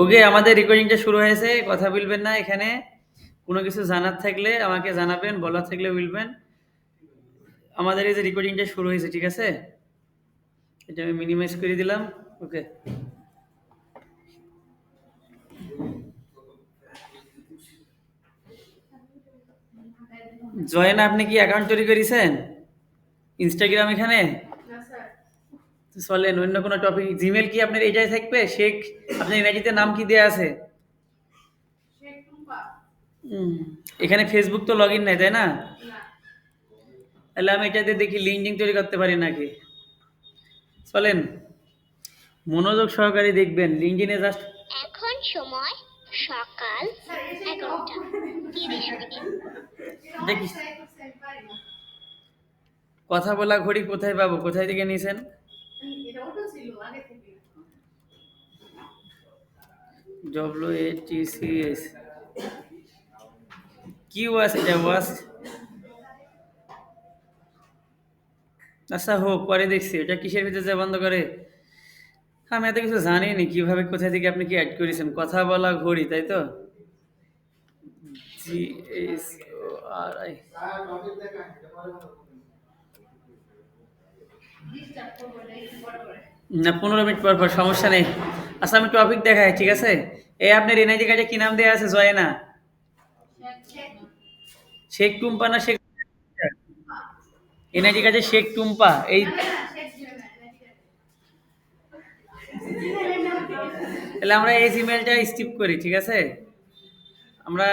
ওকে, আমাদের রেকর্ডিংটা শুরু হয়েছে। কথা বলবেন না এখানে। কোনো কিছু জানার থাকলে আমাকে জানাবেন, বলার থাকলে বলবেন। আমাদের এই যে রেকর্ডিংটা শুরু হয়েছে, ঠিক আছে? এটা আমি মিনিমাইজ করে দিলাম। ওকে। জয়েন, আপনি কি অ্যাকাউন্ট তৈরি করেছেন ইনস্টাগ্রাম এখানে? তো চলেন অন্য কোনো টপিক। জিমেল কি আপনার এটাই থাকবে? শেখ, আপনার এনআইডিতে নাম কি দেওয়া আছে? উম, এখানে ফেসবুক তো লগ ইন নাই, তাই না? তাহলে আমি এটাতে দেখি লিঙ্কডিন তৈরি করতে পারি নাকি। চলেন মনোযোগ সহকারে দেখবেন। লিঙ্কডিনে জাস্ট এখন সময় সকাল 11:30 দেখি কথা বলা ঘড়ি কোথায় পাবো, কোথায় থেকে নিয়েছেন? WATCS কি ওয়াস, এটা ওয়াস। আচ্ছা হোক, পরে দেখছি এটা কিসের ভিতরে যা বন্ধ করে। আমি এত কিছু জানি নি কিভাবে কোথায় থেকে আপনি কি অ্যাড করেছেন। কথা বলা ঘড়ি, তাই তো? GSORI না, 15 মিনিট পর পর, সমস্যা নেই। আচ্ছা আমি টপিক দেখাই, ঠিক আছে? এই আপনার এনআইডি কার্ডে কি নাম দেওয়া আছে? জয়না? শেখ টুম্পা না শেখ? এনআইডি কার্ডে শেখ টুম্পা এই। তাহলে আমরা এই জিমেলটা স্কিপ করি, ঠিক আছে? আমরা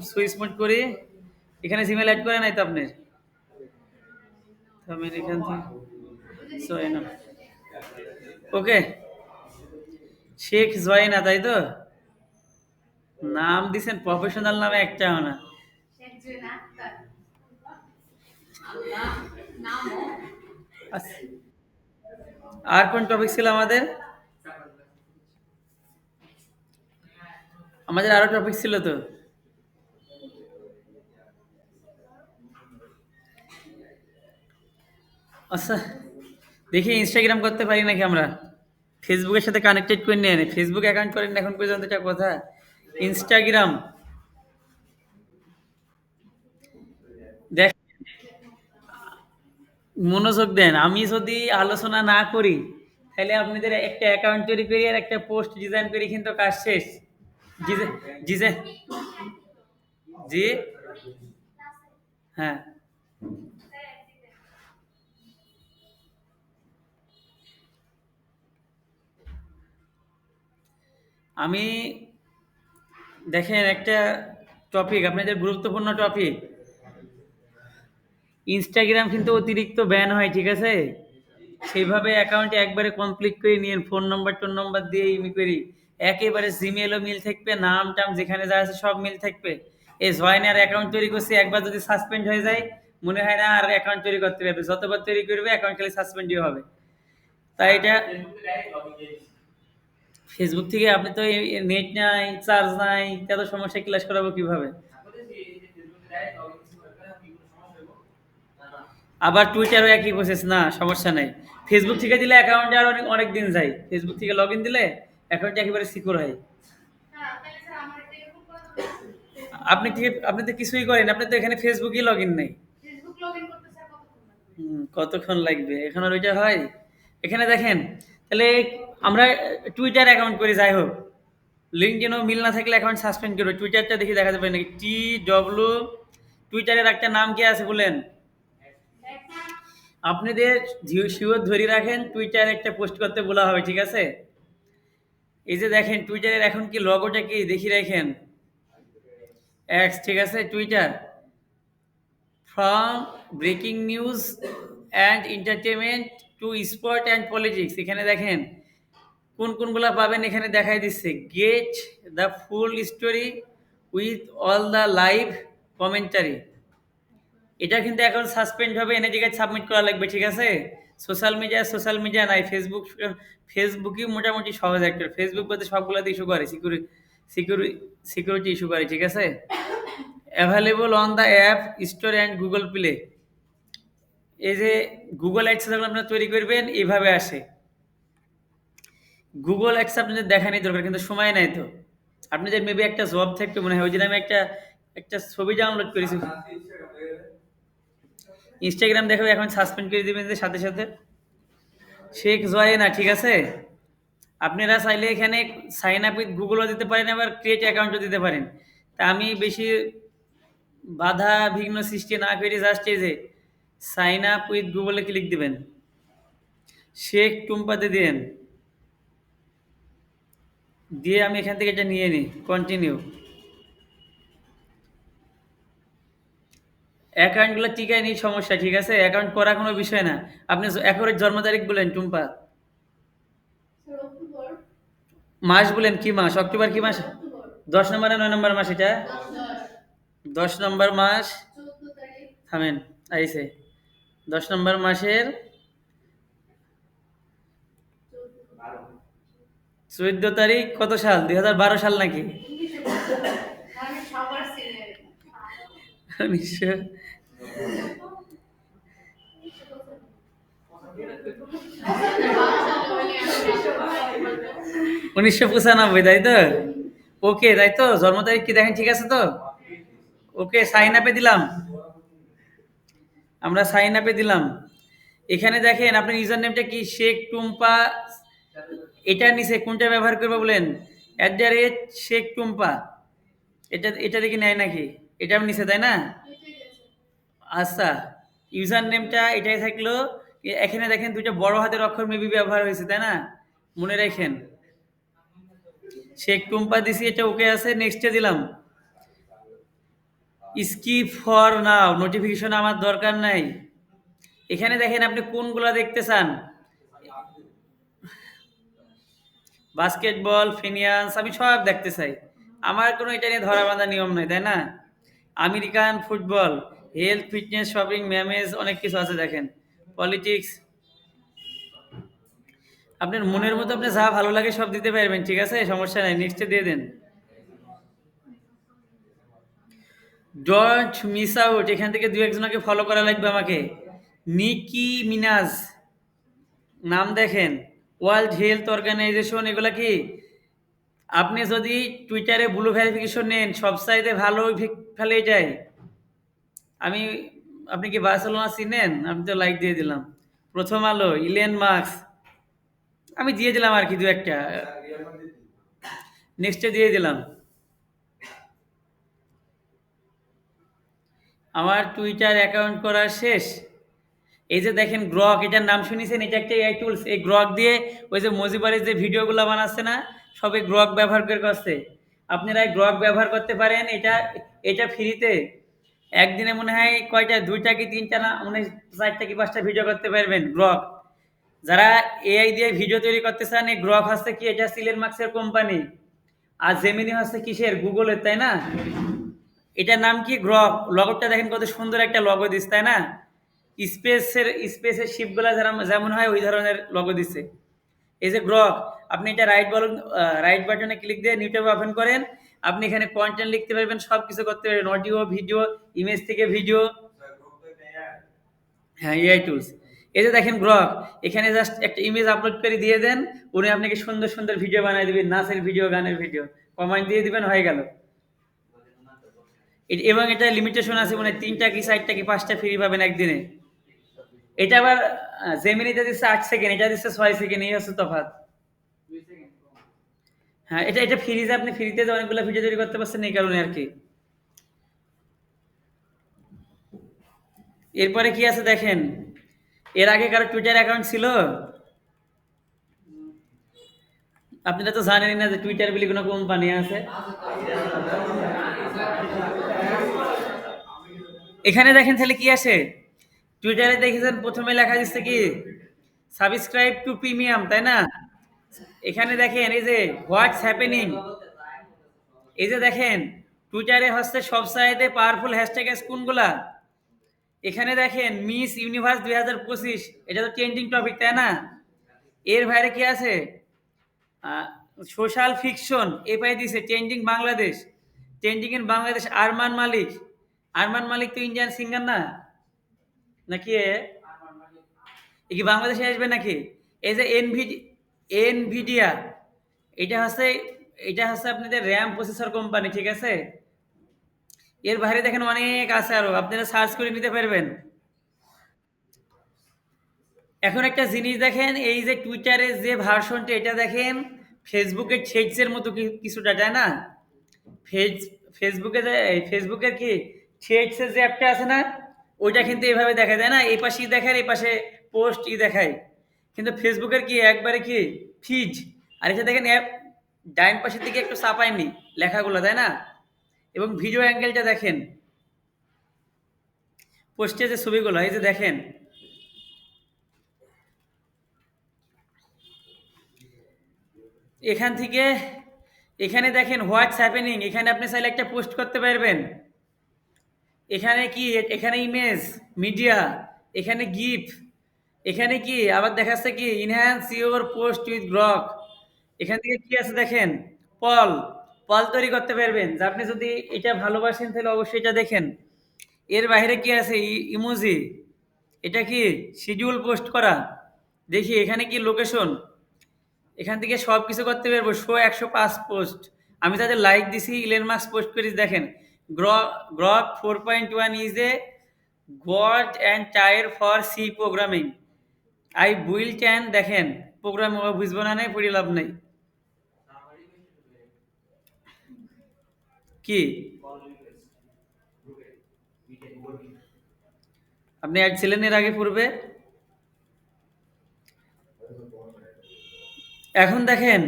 সুইচ মোড করি। এখানে জিমেল অ্যাড করে নাই তো আপনার? তো আমি এখান থেকে জয়না। ওকে, শেখ জয়না, তাই তো? নাম দিছেন প্রফেশনাল নামে একটাও না। আচ্ছা, আর কোন টপিক ছিল আমাদের? আমাদের আরো টপিক ছিল তো। আচ্ছা দেখি ইনস্টাগ্রাম করতে পারি নাকি আমরা। ফেসবুকের সাথে কানেক্টেড করে নিয়ে ফেসবুক অ্যাকাউন্ট করেন না এখন পর্যন্ত, এটা কথা। ইনস্টাগ্রাম দেখ, মনোযোগ দেন। আমি যদি আলোচনা না করি তাহলে আপনাদের একটা অ্যাকাউন্ট তৈরি করি আর একটা পোস্ট ডিজাইন করি, কিন্তু কাজ শেষ। জি জি জি। হ্যাঁ, আমি দেখেন একটা টপিক, আপনাদের গুরুত্বপূর্ণ টপিক। ইনস্টাগ্রাম কিন্তু অতিরিক্ত ব্যান হয়, ঠিক আছে? সেইভাবে অ্যাকাউন্টে একবারে কমপ্লিট করে নিন, ফোন নম্বর টোন নম্বর দিয়ে ইমি করি। একেবারে জিমেলও মিল থাকবে, নাম টাম যেখানে যা আছে সব মিল থাকবে। এই জয়েনার অ্যাকাউন্ট তৈরি করছি, একবার যদি সাসপেন্ড হয়ে যায় মনে হয় না আর অ্যাকাউন্ট তৈরি করতে পারবে। যতবার তৈরি করবে অ্যাকাউন্ট খালি সাসপেন্ডই হবে। তাই এটা ফেসবুক থেকে আপনি তো নেট নাই, চার্জ নাই, এত সমস্যা ক্লাস করাবো কিভাবে? আবার টুইটারও একই প্রসেস, না সমস্যা নাই। ফেসবুক থেকে দিলে অ্যাকাউন্টে আর অনেক অনেক দিন যায়। ফেসবুক থেকে লগ ইন দিলে অ্যাকাউন্টটা একেবারে সিকিউর হয়। আপনি তো কিছুই করেন, আপনি তো এখানে ফেসবুকই লগ ইন নাই। কতক্ষণ লাগবে এখন? আর ওইটা হয়? এখানে দেখেন, তাহলে আমরা টুইটার অ্যাকাউন্ট করি, যাই হোক। লিঙ্কডইনও মিল না থাকলে অ্যাকাউন্ট সাসপেন্ড করবে। টুইটারটা দেখি দেখা যাবে নাকি। টুইটারের একটা নাম কি আছে বলেন? আপনাদের শিওর ধরে রাখেন, টুইটার একটা পোস্ট করতে বলা হবে, ঠিক আছে? এই যে দেখেন টুইটারের এখন কি লগোটা কি দেখি রাখেন। এক্স, ঠিক আছে? Twitter from breaking news and entertainment to sport and politics. এখানে দেখেন কোন কোনগুলা পাবেন, এখানে দেখাই দিচ্ছে। Get the full story with all the live commentary. এটা কিন্তু এখন সাসপেন্ড হবে, এনআইডি কার্ড সাবমিট করা লাগবে, ঠিক আছে? সোশ্যাল মিডিয়া নাই। ফেসবুকই মোটামুটি সহজ একটা। ফেসবুক বলতে সবগুলোতে ইস্যু করে, সিকিউরিটি ইস্যু করে, ঠিক আছে? Available on the app store and Google play. এই যে গুগল অ্যাডস যখন আপনারা তৈরি করবেন এইভাবে আসে। গুগল অ্যাক্স আপনাদের দেখানি দরকার, কিন্তু সময় নাই তো। আপনাদের মেবি একটা জব থাকবে মনে হয়, ওই দিন আমি একটা ছবি ডাউনলোড করেছি। ইনস্টাগ্রাম দেখাবে এখন সাসপেন্ড করে দিবেন যে সাথে সাথে। শেখ জয় না, ঠিক আছে? আপনারা চাইলে এখানে সাইন আপ উইথ গুগলও দিতে পারেন, আবার ক্রিয়েট অ্যাকাউন্টও দিতে পারেন। তা আমি বেশি বাধা বিঘ্ন সৃষ্টি না করে জাস্ট এই যে সাইন আপ উইথ গুগলে ক্লিক দিবেন, শেখ টুম্পাতে দিন, দিয়ে আমি এখান থেকে এটা নিয়ে নিই, কন্টিনিউ। অ্যাকাউন্টগুলো টিকায় নিই, সমস্যা, ঠিক আছে? অ্যাকাউন্ট করা কোনো বিষয় না। আপনি অ্যাকুরেট জন্ম তারিখ বলেন টুম্পা, মাস বলেন কি মাস, অক্টোবর কি মাস? 10 নম্বর না 9 নম্বর মাস এটা? 10 নম্বর মাস। থামেন, আইসে 10 নম্বর মাসের 14 তারিখ। কত সাল? 2012 সাল নাকি? 1900 1995, তাই তো? ওকে, তাই তো? জন্ম তারিখ কি দেখেন, ঠিক আছে তো? ওকে, সাইন আপে দিলাম, আমরা সাইন আপে দিলাম। এখানে দেখেন আপনার ইউজার নেমটা কি, শেখ টুম্পা। এটার নিচে কোনটা ব্যবহার করবে বলেন? শেখ টুম্পা। এটা দেখি নেয় নাকি? এটা নিচে, তাই না? আচ্ছা, ইউজার নেমটা এটাই থাকলো। এখানে দেখেন দুইটা বড় হাতের অক্ষর মেবি ব্যবহার হয়েছে, তাই না? মনে রাখেন, শেখ টুম্পা দিছি, এটা ওকে আছে, নেক্সটে দিলাম। স্কিপ ফর নাও, নোটিফিকেশন আমার দরকার নাই। এখানে দেখেন আপনি কোনগুলা দেখতে চান। বাস্কেটবল, ফিনিয়ান্স, আমি সব দেখতে চাই। আমার কোনো এটা নিয়ে ধরা বাঁধা নিয়ম নাই, তাই না? American football, health, fitness, shopping, ম্যামেজ, অনেক কিছু আছে দেখেন। পলিটিক্স, আপনার মনের মতো আপনি যা ভালো লাগে সব দিতে পারবেন, ঠিক আছে? সমস্যা নাই, নেক্সটে দিয়ে দেন। ডোন্ট মিস আউট, এখান থেকে দু একজনকে ফলো করা লাগবে আমাকে। নিকি মিনাজ নাম দেখেন, ওয়ার্ল্ড হেলথ অর্গানাইজেশন, এগুলা কি? আপনি যদি টুইটারে ব্লু ভেরিফিকেশন নেন, সব সাইডে ভালো ফেলে যায়। আমি, আপনি কি বার্সেলোনা চিনেন? আমি তো লাইক দিয়ে দিলাম। প্রথম আলো, ইলেন মার্কস, আমি দিয়ে দিলাম আর কি দু একটা, নেক্সটে দিয়ে দিলাম। আমার টুইটার অ্যাকাউন্ট করা শেষ। এই যে দেখেন গ্রক, এটার নাম শুনেছেন? এটা একটা এআই টুলস। এই গ্রক দিয়ে ওই যে মজিবারের যে ভিডিওগুলো বানাচ্ছে না, সবে গ্রক ব্যবহার করে করছে। আপনারা এই গ্রক ব্যবহার করতে পারেন। এটা এটা ফ্রিতে একদিনে মনে হয় কয়টা, 2টা কি 3টা না, মনে হয় 4টা কি 5টা ভিডিও করতে পারবেন গ্রক। যারা এআই দিয়ে ভিডিও তৈরি করতে চান, এই গ্রক হচ্ছে কি, এটা সিলেন মার্কসের কোম্পানি। আর জেমিনি হচ্ছে কিসের, গুগলের, তাই না? এটার নাম কি, গ্রক। লগোটা দেখেন কত সুন্দর একটা লগো দিস, তাই না? স্পেসের শিপগুলা যেমন হয় ওই ধরনের লগো দিচ্ছে। এই যে গ্রক, আপনি এটা রাইট বাটনে ক্লিক দিয়ে নিউ ট্যাব ওপেন করেন, আপনি এখানে কন্টেন্ট লিখতে পারবেন, সব কিছু করতে পারবেন, অডিও, ভিডিও, ইমেজ থেকে ভিডিও। হ্যাঁ, এআই টুলস। এই যে দেখেন গ্রক, এখানে জাস্ট একটা ইমেজ আপলোড করে দিয়ে দেন, উনি আপনাকে সুন্দর সুন্দর ভিডিও বানিয়ে দিবেন, নাচের ভিডিও, গানের ভিডিও, কমেন্ট দিয়ে দিবেন, হয়ে গেল। এবং এটা লিমিটেশন আছে, মানে 3টা কি 4টা কি 5টা ফ্রি পাবেন একদিনে। এটা আবার জেমিনিতে দিচ্ছে 8 সেকেন্ড, এটা দিচ্ছে 6 সেকেন্ড, এই হচ্ছে তফাৎ। হ্যাঁ, এটা এটা ফ্রিতে, আপনি ফ্রিতে অনেকগুলো ভিডিও তৈরি করতে পারছেন, এই কারণে আর কি। এরপরে কি আছে দেখেন, এর আগে কারো টুইটার অ্যাকাউন্ট ছিল? আপনারা তো জানেনই না যে টুইটার বলে কোনো কোম্পানি আছে। এখানে দেখেন তাহলে কি আছে, টুইটারে দেখেছেন প্রথমে লেখা দিচ্ছে কি, সাবস্ক্রাইব টু প্রিমিয়াম, তাই না? এখানে দেখেন এই যে হোয়াটস হ্যাপেনিং, এই যে দেখেন টুইটারে হচ্ছে সবচাইতে পাওয়ারফুল হ্যাশট্যাগ কোনগুলা। এখানে দেখেন মিস ইউনিভার্স 2025, এটা তো ট্রেন্ডিং টপিক, তাই না? এর বাইরে কি আছে, সোশ্যাল ফিকশন, এ পাই দিছে trending Bangladesh, trending in Bangladesh, Armaan Malik. Armaan Malik তো ইন্ডিয়ান সিঙ্গার না, নাকি? এ কি বাংলাদেশে আসবে নাকি? এই যে এনভিডিয়া, এটা হচ্ছে এটা হচ্ছে আপনাদের র্যাম প্রসেসর কোম্পানি, ঠিক আছে? এর বাইরে দেখেন অনেক আছে আরো, আপনারা সার্চ করে নিতে পারবেন। এখন একটা জিনিস দেখেন, এই যে টুইটারের যে ভার্সনটা এটা দেখেন ফেসবুকের থ্রেডসের মতো কিছুটা, তাই না? ফেস ফেসবুকে যে ফেসবুকের কি থ্রেডসের যে অ্যাপটা আছে না, ওইটা কিন্তু এভাবে দেখা যায় না, এই পাশে দেখায় এই পাশে পোস্ট দেখায়। কিন্তু ফেসবুকের কি একবারে কি ফিড, আর এটা দেখেন অ্যাপ ডাইন পাশের দিকে একটু চাপায়নি লেখাগুলো, তাই না? এবং ভিডিও অ্যাঙ্গেলটা দেখেন, পোস্টে যে ছবিগুলো এই যে দেখেন, এখান থেকে এখানে দেখেন হোয়াটস হ্যাপেনিং, এখানে আপনি চাইলে একটা পোস্ট করতে পারবেন। এখানে কি, এখানে ইমেজ, মিডিয়া, এখানে গিফ, এখানে কি আবার দেখাচ্ছে কি enhance your post with Grok. এখান থেকে কি আছে দেখেন, পল পল তৈরি করতে পারবেন, যে আপনি যদি এটা ভালোবাসেন তাহলে অবশ্যই এটা দেখেন। এর বাইরে কি আছে, ইমোজি, এটা কি শিডিউল পোস্ট করা, দেখি এখানে কি লোকেশন, এখান থেকে সব কিছু করতে পারবো। শো 105 পোস্ট, আমি তাদের লাইক দিছি, ইলেন মাস্ক পোস্ট করেছি দেখেন, Grok 4.1 is a god and tier for C programming, I built and দেখেন প্রোগ্রাম বুঝবো না, নেই পড়ি লাভ নেই কি। আপনি অ্যাড ছিলেন এর আগে পূর্বে? এখন দেখেন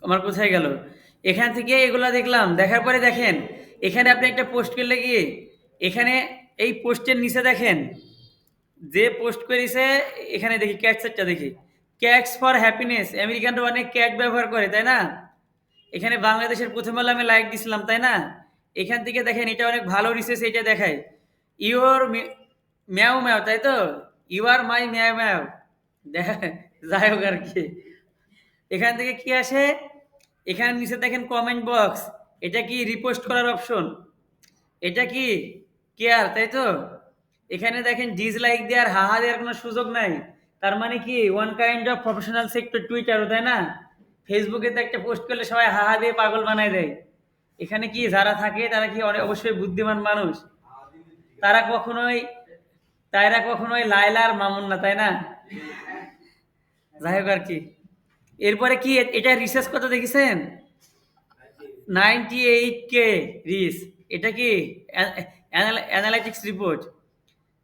আমার কোথায় গেল, এখান থেকে এগুলা দেখলাম, দেখার পরে দেখেন এখানে আপনি একটা পোস্ট করলে কি, এখানে এই পোস্টের নিচে দেখেন যে পোস্ট করেছে, এখানে দেখি ক্যাটসেটটা দেখি, ক্যাটস ফর হ্যাপিনেস, আমেরিকানরা অনেক ক্যাট ব্যবহার করে, তাই না? এখানে বাংলাদেশের প্রথম আলো আমি লাইক দিছিলাম, তাই না? এখান থেকে দেখেন এটা অনেক ভালো রিসেস, এটা দেখায় ইউর ম্যাও ম্যাও, তাই তো? ইউ আর মাই ম্যাও ম্যাও, দেখা যাই হোক আর কি। এখান থেকে কি আসে, এখানে নিচে দেখেন কমেন্ট বক্স, এটা কি রিপোস্ট করার অপশন, এটা কি কেয়ার, তাই তো? এখানে দেখেন ডিসলাইক দেওয়ার হাহা দেওয়ার কোনো সুযোগ নাই, তার মানে কি one kind of professional sector টুইটারও, তাই না? ফেসবুকে তো একটা পোস্ট করলে সবাই হাহা দিয়ে পাগল বানায় দেয়, এখানে কি যারা থাকে তারা কি অনেক অবশ্যই বুদ্ধিমান মানুষ, তারা কখনোই লায়লা আর মামুন না, তাই না? যাই হোক আর কি। এরপরে কি এটা রিসার্চ কত দেখেছেন, 98K রিস, এটা কি অ্যানালাইটিক্স রিপোর্ট।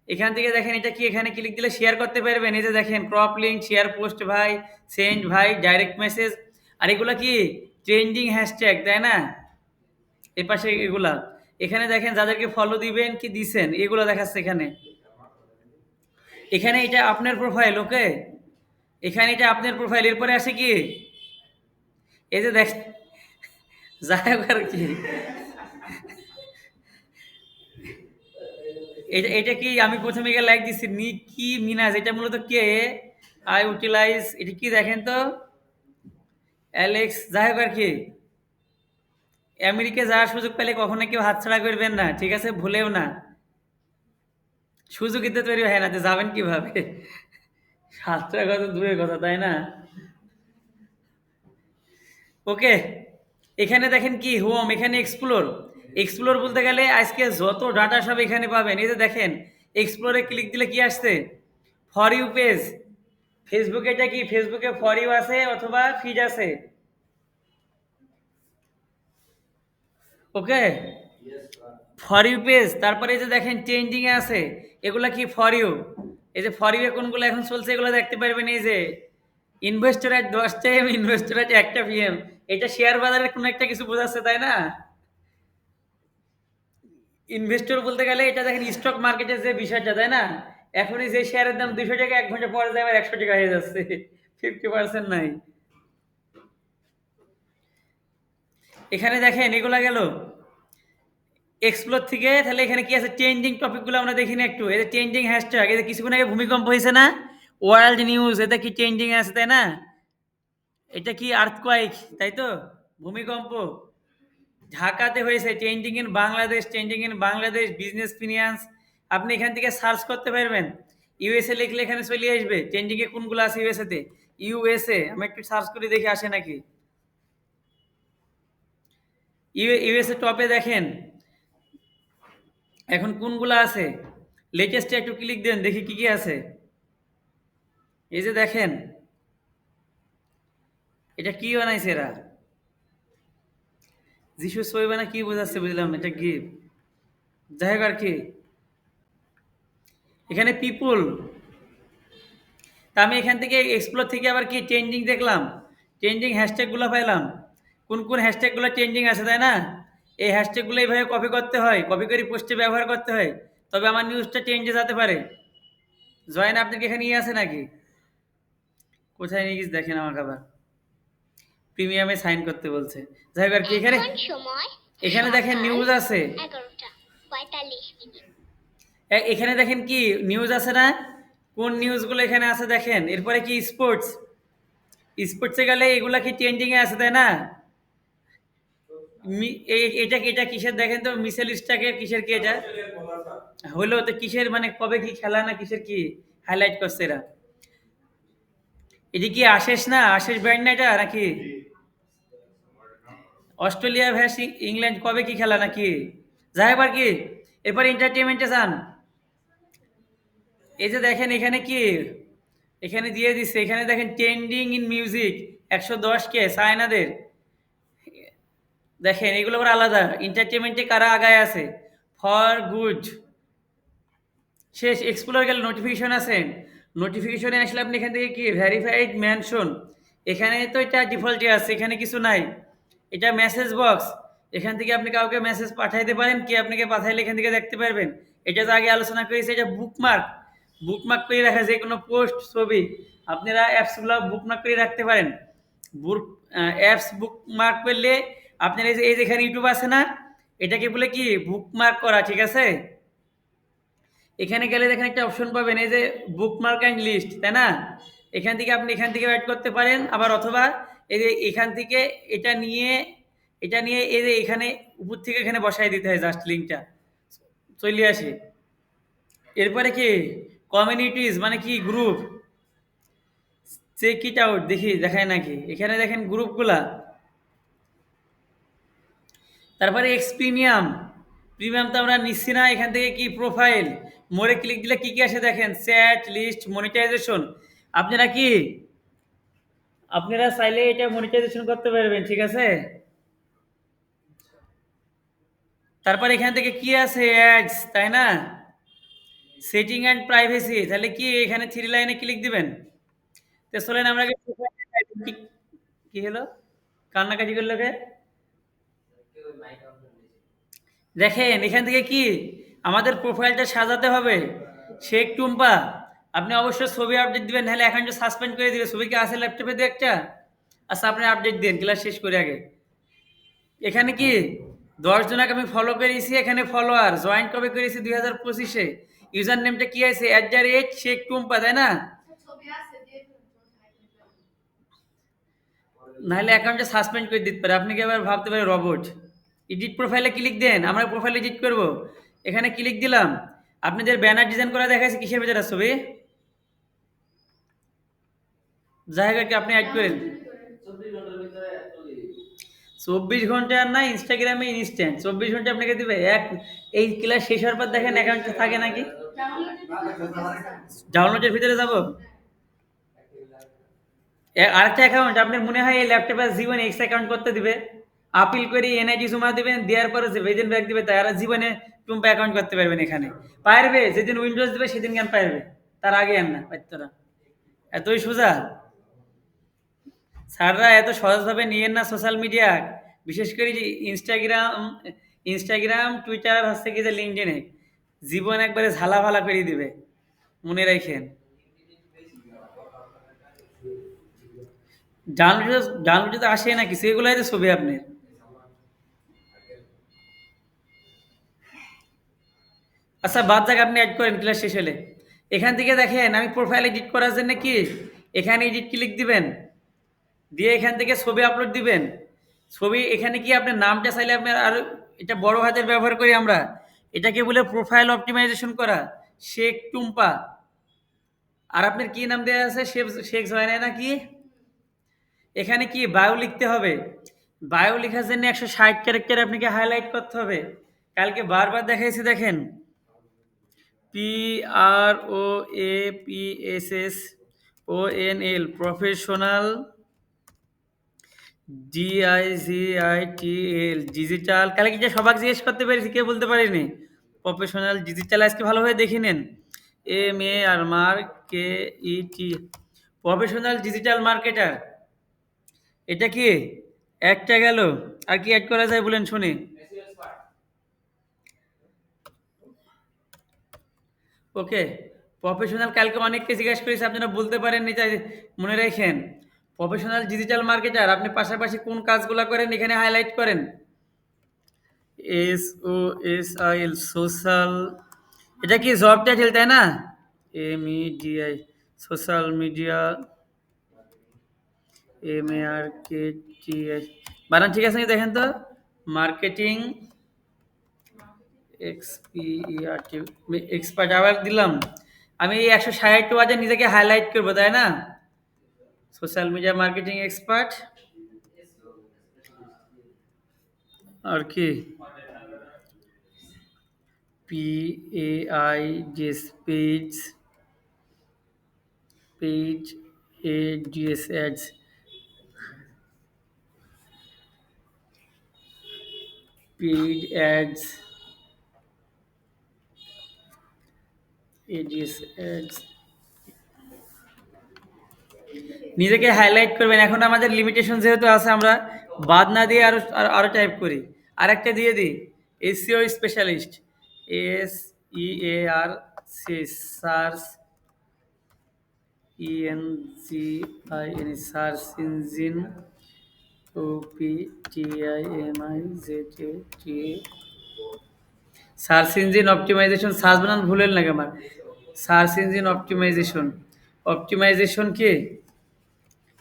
এখান থেকে দেখেন এটা কি, এখানে ক্লিক দিলে শেয়ার করতে পারবেন, এই যে দেখেন ক্রপ লিঙ্ক, শেয়ার পোস্ট ভাই, সেন্ড ভাই, ডাইরেক্ট মেসেজ, আর এগুলা কি ট্রেন্ডিং হ্যাশট্যাগ, তাই না? এ পাশে এগুলা, এখানে দেখেন যাদেরকে ফলো দিবেন কি দিছেন এগুলো দেখাচ্ছে এখানে। এখানে এটা আপনার প্রোফাইল, ওকে, এখানে এটা আপনার প্রোফাইল। এরপরে আসে কি, এই যে দেখ, যাই হোক আর কি, এটা এটা কি আমি প্রথমে গিয়ে লাইক দিছি নিকি মিনাজ, এটা মূলত কে, আই ইউটিলাইজ, এটা কি দেখেন তো, অ্যালেক্স। যাই হোক আর কি, আমেরিকা যাওয়ার সুযোগ পেলে কখনো কেউ হাতছাড়া করবেন না, ঠিক আছে? ভুলেও না, সুযোগই তো তৈরি হয় না, তো যাবেন কিভাবে? হাতছাড়া কত দূরের কথা, তাই না? ওকে, এখানে দেখেন কি হোম, এখানে এক্সপ্লোর, এক্সপ্লোর বলতে গেলে আজকে যত ডাটা সব এখানে পাবেন। এই যে দেখেন এক্সপ্লোরে ক্লিক দিলে কি আসছে, ফর ইউ পেজ। ফেসবুকে এটা কি, ফেসবুকে ফর ইউ আছে অথবা ফিড আছে, ওকে, ফর ইউ পেজ। তারপরে এই যে দেখেন ট্রেন্ডিং এ আছে, এগুলা কি ফর ইউ, এই যে ফর ইউ কোনগুলো এখন চলছে এগুলো দেখতে পারবেন। এই যে ইনভেস্টর এট 10টা AM, ইনভেস্টর এট 1টা PM, এটা শেয়ার বাজারের কোনো একটা কিছু বোঝাচ্ছে, তাই না? ইনভেস্টর বলতে গেলে এটা দেখেন স্টক মার্কেটের যে বিষয়টা, তাই না? এখনই যে শেয়ারের দাম 200 টাকা, 1 ঘন্টা পরে যায় আবার 100 টাকা হয়ে যাচ্ছে, 50% নাই। এখানে দেখেন এগুলা গেল এক্সপ্লোর থেকে, তাহলে এখানে কি আছে ট্রেন্ডিং টপিকগুলো আমরা দেখি না একটু। এই যে ট্রেন্ডিং হ্যাশট্যাগ, এই যে কিছুক্ষণ আগে ভূমিকম্প হয়েছে না, ওয়ার্ল্ড নিউজ, এটা কি ট্রেন্ডিং আছে, তাই না? এটা কি আর্থকোয়েক, তাই তো? ভূমিকম্প ঢাকাতে হয়েছে, trending in Bangladesh, trending in Bangladesh business finance, আপনি এখান থেকে সার্চ করতে পারবেন। ইউএসএ লিখলে এখানে চলে আসবে ট্রেন্ডিংয়ে কোনগুলো আছে ইউএসএতে। ইউএসএ আমি একটু সার্চ করে দেখে আসে নাকি। ইউএসএ টপে দেখেন এখন কোনগুলো আছে, লেটেস্টে একটু ক্লিক দেন দেখি কি কি আছে। এই যে দেখেন, এটা কি বানাইছে এরা, যিশুর ছবি বানা, কি বোঝাচ্ছে বুঝলাম না, এটা কি, যাই হোক আর কি। এখানে পিপুল, তা আমি এখান থেকে এক্সপ্লোর থেকে আবার কি ট্রেন্ডিং দেখলাম, ট্রেন্ডিং হ্যাশট্যাগুলো পাইলাম, কোন কোন হ্যাশট্যাগুলো ট্রেন্ডিং আছে, তাই না? এই হ্যাশট্যাগুলো এইভাবে কপি করতে হয়, কপি করে পোস্টে ব্যবহার করতে হয়, তবে আমার নিউজটা ট্রেন্ডে যেতে পারে। জয়েন আপনার কি এখানে ইয়ে আছে নাকি? কোথায় নিয়ে গেছে দেখেন, আমাকে আবার প্রিমিয়ামে সাইন করতে বলছে। যাই হোক আর কি, এখানে এখন সময় এখানে দেখেন সকাল নিউজ আছে, 11:45। এখানে দেখেন কি নিউজ আছে না, কোন নিউজগুলো এখানে আছে দেখেন। এরপরে কি স্পোর্টস, স্পোর্টসে গেলে এগুলা কি ট্রেন্ডিংয়ে আছে, তাই না? এটা এটা কিসের দেখেন তো, মিসেল স্টাকের কিসের কি এটা হলো, তো কিসের মানে কবে কি খেলা না কিসের কি হাইলাইট করছে এরা। এটি কি আশেষ না, আশেষ ব্র্যান্ড না এটা নাকি? অস্ট্রেলিয়া ভ্যাস ইংল্যান্ড কবে কি খেলা নাকি? যাই হোক আর কি, এরপর এন্টারটেনমেন্টে যান। এই যে দেখেন এখানে কি, এখানে দিয়ে দিচ্ছে, এখানে দেখেন ট্রেন্ডিং ইন মিউজিক 110K চায়নাদের। দেখেন এগুলো আবার আলাদা, এন্টারটেনমেন্টে কারা আগায় আছে, ফর গুড। শেষ এক্সপ্লোর গেলে নোটিফিকেশন আছেন, নোটিফিকেশনে আসলে আপনি এখান থেকে কি ভেরিফাইড মেনশন, এখানে তো এটা ডিফল্টে আছে, এখানে কিছু নাই। এটা মেসেজ বক্স, এখান থেকে আপনি কাউকে মেসেজ পাঠাইতে পারেন, কে আপনাকে পাঠাইলে এখান থেকে দেখতে পারবেন। এটা তো আগে আলোচনা করেছি, এটা বুকমার্ক, বুকমার্ক করে রাখা, যে কোনো পোস্ট ছবি আপনারা অ্যাপসগুলো বুকমার্ক করে রাখতে পারেন। বুক অ্যাপস বুকমার্ক করলে আপনার এই যে এখানে ইউটিউব আছে না, এটাকে বলে কি বুকমার্ক করা, ঠিক আছে? এখানে গেলে দেখেন একটা অপশন পাবেন, এই যে বুকমার্ক অ্যান্ড লিস্ট, তাই না? এখান থেকে আপনি এখান থেকে অ্যাড করতে পারেন, আবার অথবা এই যে এখান থেকে এটা নিয়ে, এটা নিয়ে এই যে এখানে উপর থেকে এখানে বসাই দিতে হয়, জাস্ট লিঙ্কটা চলে আসে। এরপরে কি কমিউনিটিজ মানে কি গ্রুপ, চেক ইট আউট, দেখি দেখায় নাকি, এখানে দেখেন গ্রুপগুলা। তারপরে এক্স প্রিমিয়াম, প্রিমিয়াম তো আমরা নিচ্ছি না, এখান থেকে কি প্রোফাইল, মোড়ে ক্লিক দিলে কি কি আসে দেখেন, চ্যাট লিস্ট, মনিটাইজেশন। আপনারা কি, আপনারা চাইলে এটা মনিটাইজেশন করতে পারবেন, ঠিক আছে? তারপর এখান থেকে কি আছে অ্যাডস, তাই না? সেটিং অ্যান্ড প্রাইভেসি, তাহলে কি এখানে থ্রি লাইনে ক্লিক দিবেন। তো চলেন আমরা আগে কি কি হলো, কান্নাকাটি করলো কে? দেখেন এখান থেকে কি আমাদের প্রোফাইলটা সাজাতে হবে, শেখ টুম্পা। আপনি অবশ্যই ছবি আপডেট দিবেন, নাহলে অ্যাকাউন্টটা সাসপেন্ড করে দিবে। ছবি কি আছে ল্যাপটপে দিয়ে একটা? আচ্ছা আপনি আপডেট দিন, ক্লাস শেষ করে আগে। এখানে কি 10 জনকে আমি ফলো করেছি, এখানে ফলোয়ার জয়েন কবে করেছি 2025-এ। ইউজার নেমটা কি আছে, @শেখ টুম্পা, তাই না? নাহলে অ্যাকাউন্টটা সাসপেন্ড করে দিতে পারে, আপনি কি আবার ভাবতে পারে রবট। এডিট প্রোফাইলে ক্লিক দেন, আমরা প্রোফাইল এডিট করব। এখানে ক্লিক দিলাম, আপনাদের ব্যানার ডিজাইন করা দেখাচ্ছে কিসের ভেতরে ছবি, জায়গাকে আপনি অ্যাড করেন। 24 ঘন্টা আর না, ইনস্টাগ্রামে ইনস্ট্যান্ট 24 ঘন্টা আপনাকে দিবে এক। এই ক্লাস শেষ হওয়ার পর দেখেন অ্যাকাউন্টটা থাকে নাকি। ডাউনলোডের ভিতরে যাব, আরেকটা অ্যাকাউন্ট আপনার মনে হয় এই ল্যাপটপে জীবনে এক্স অ্যাকাউন্ট করতে দিবে, আপিল করে এনআইডি জমা দিবেন, দেওয়ার পরে যে বেদিন ব্যাগ দিবে তারা জীবনে টুম্পা অ্যাকাউন্ট করতে পারবেন এখানে। পারবে যেদিন উইন্ডোজ দিবে সেদিন জ্ঞান পারবে, তার আগে আর না পারতো না। এতই সোজা, স্যাররা এত সহজভাবে নিয়েন না সোশ্যাল মিডিয়া, বিশেষ করে যে ইনস্টাগ্রাম, টুইটার আর হচ্ছে কি যে লিঙ্কডইনে, জীবন একবারে ঝালাফালা করে দিবে, মনে রাখেন। ডাউনলোডে তো আসে না কিছু, এগুলাই তো ছবি আপনার। আচ্ছা বাদ যাক, আপনি অ্যাড করেন ক্লাস শেষ হলে। এখান থেকে দেখেন আমি প্রোফাইল এডিট করার জন্য কি এখানে এডিট ক্লিক দিবেন, দিয়ে এখান থেকে ছবি আপলোড দিবেন। ছবি এখানে কি আপনার নামটা চাইলে আপনার আর, এটা বড় হাতের ব্যবহার করি আমরা, এটাকে বলে প্রোফাইল অপটিমাইজেশন করা, শেখ টুম্পা। আর আপনার কি নাম দেওয়া আছে, শেখ জয়না নাকি। এখানে কি বায়ো লিখতে হবে, বায়ো লেখার জন্য 160 ক্যারেক্টার আপনাকে হাইলাইট করতে হবে। কালকে বারবার দেখাইছি দেখেন। PROFESSONAL professional, DIGITL digital. কালকে যে সবাক জিজ্ঞেস করতে পেরেছি, কেউ বলতে পারেনি। প্রফেশনাল ডিজিটাল আজকে ভালোভাবে দেখে নেন। MA আর MARKET প্রফেশনাল ডিজিটাল মার্কেটার। এটা কি একটা গেল, আর কি অ্যাড করা যায় বলেন শুনি। ওকে, প্রফেশনাল কালকে অনেককে জিজ্ঞেস করেছি, আপনারা বলতে পারেননি, তাই মনে রাখেন। প্রফেশনাল ডিজিটাল মার্কেটার, আপনি পাশাপাশি কোন কাজগুলো করেন এখানে হাইলাইট করেন। SOSIL সোশ্যাল, এটা কি জব টাইটেল তাই না? MEDI সোশ্যাল মিডিয়া, MARKETI বানান ঠিক আছে নাকি দেখেন তো। মার্কেটিং এক্সপার্ট আবার দিলাম। আমি এই 160 ওয়ার্ডে নিজেকে হাইলাইট করবো তাই না। সোশ্যাল মিডিয়া মার্কেটিং এক্সপার্ট, আর কি PAIDS page ADS ads, paid ads ADS ads. নিজেকে হাইলাইট করবেন। এখন আমাদের লিমিটেশন যেহেতু আছে, আমরা বাদ না দিয়ে আরো টাইপ করি। আরেকটা দিয়ে দিই, SEO specialist, SEARC search ENGIN search engine OPTIMIZATA search engine optimization. Search বানান ভুলেন না আমার। সার্চ ইঞ্জিন অপটিমাইজেশন, অপটিমাইজেশন কি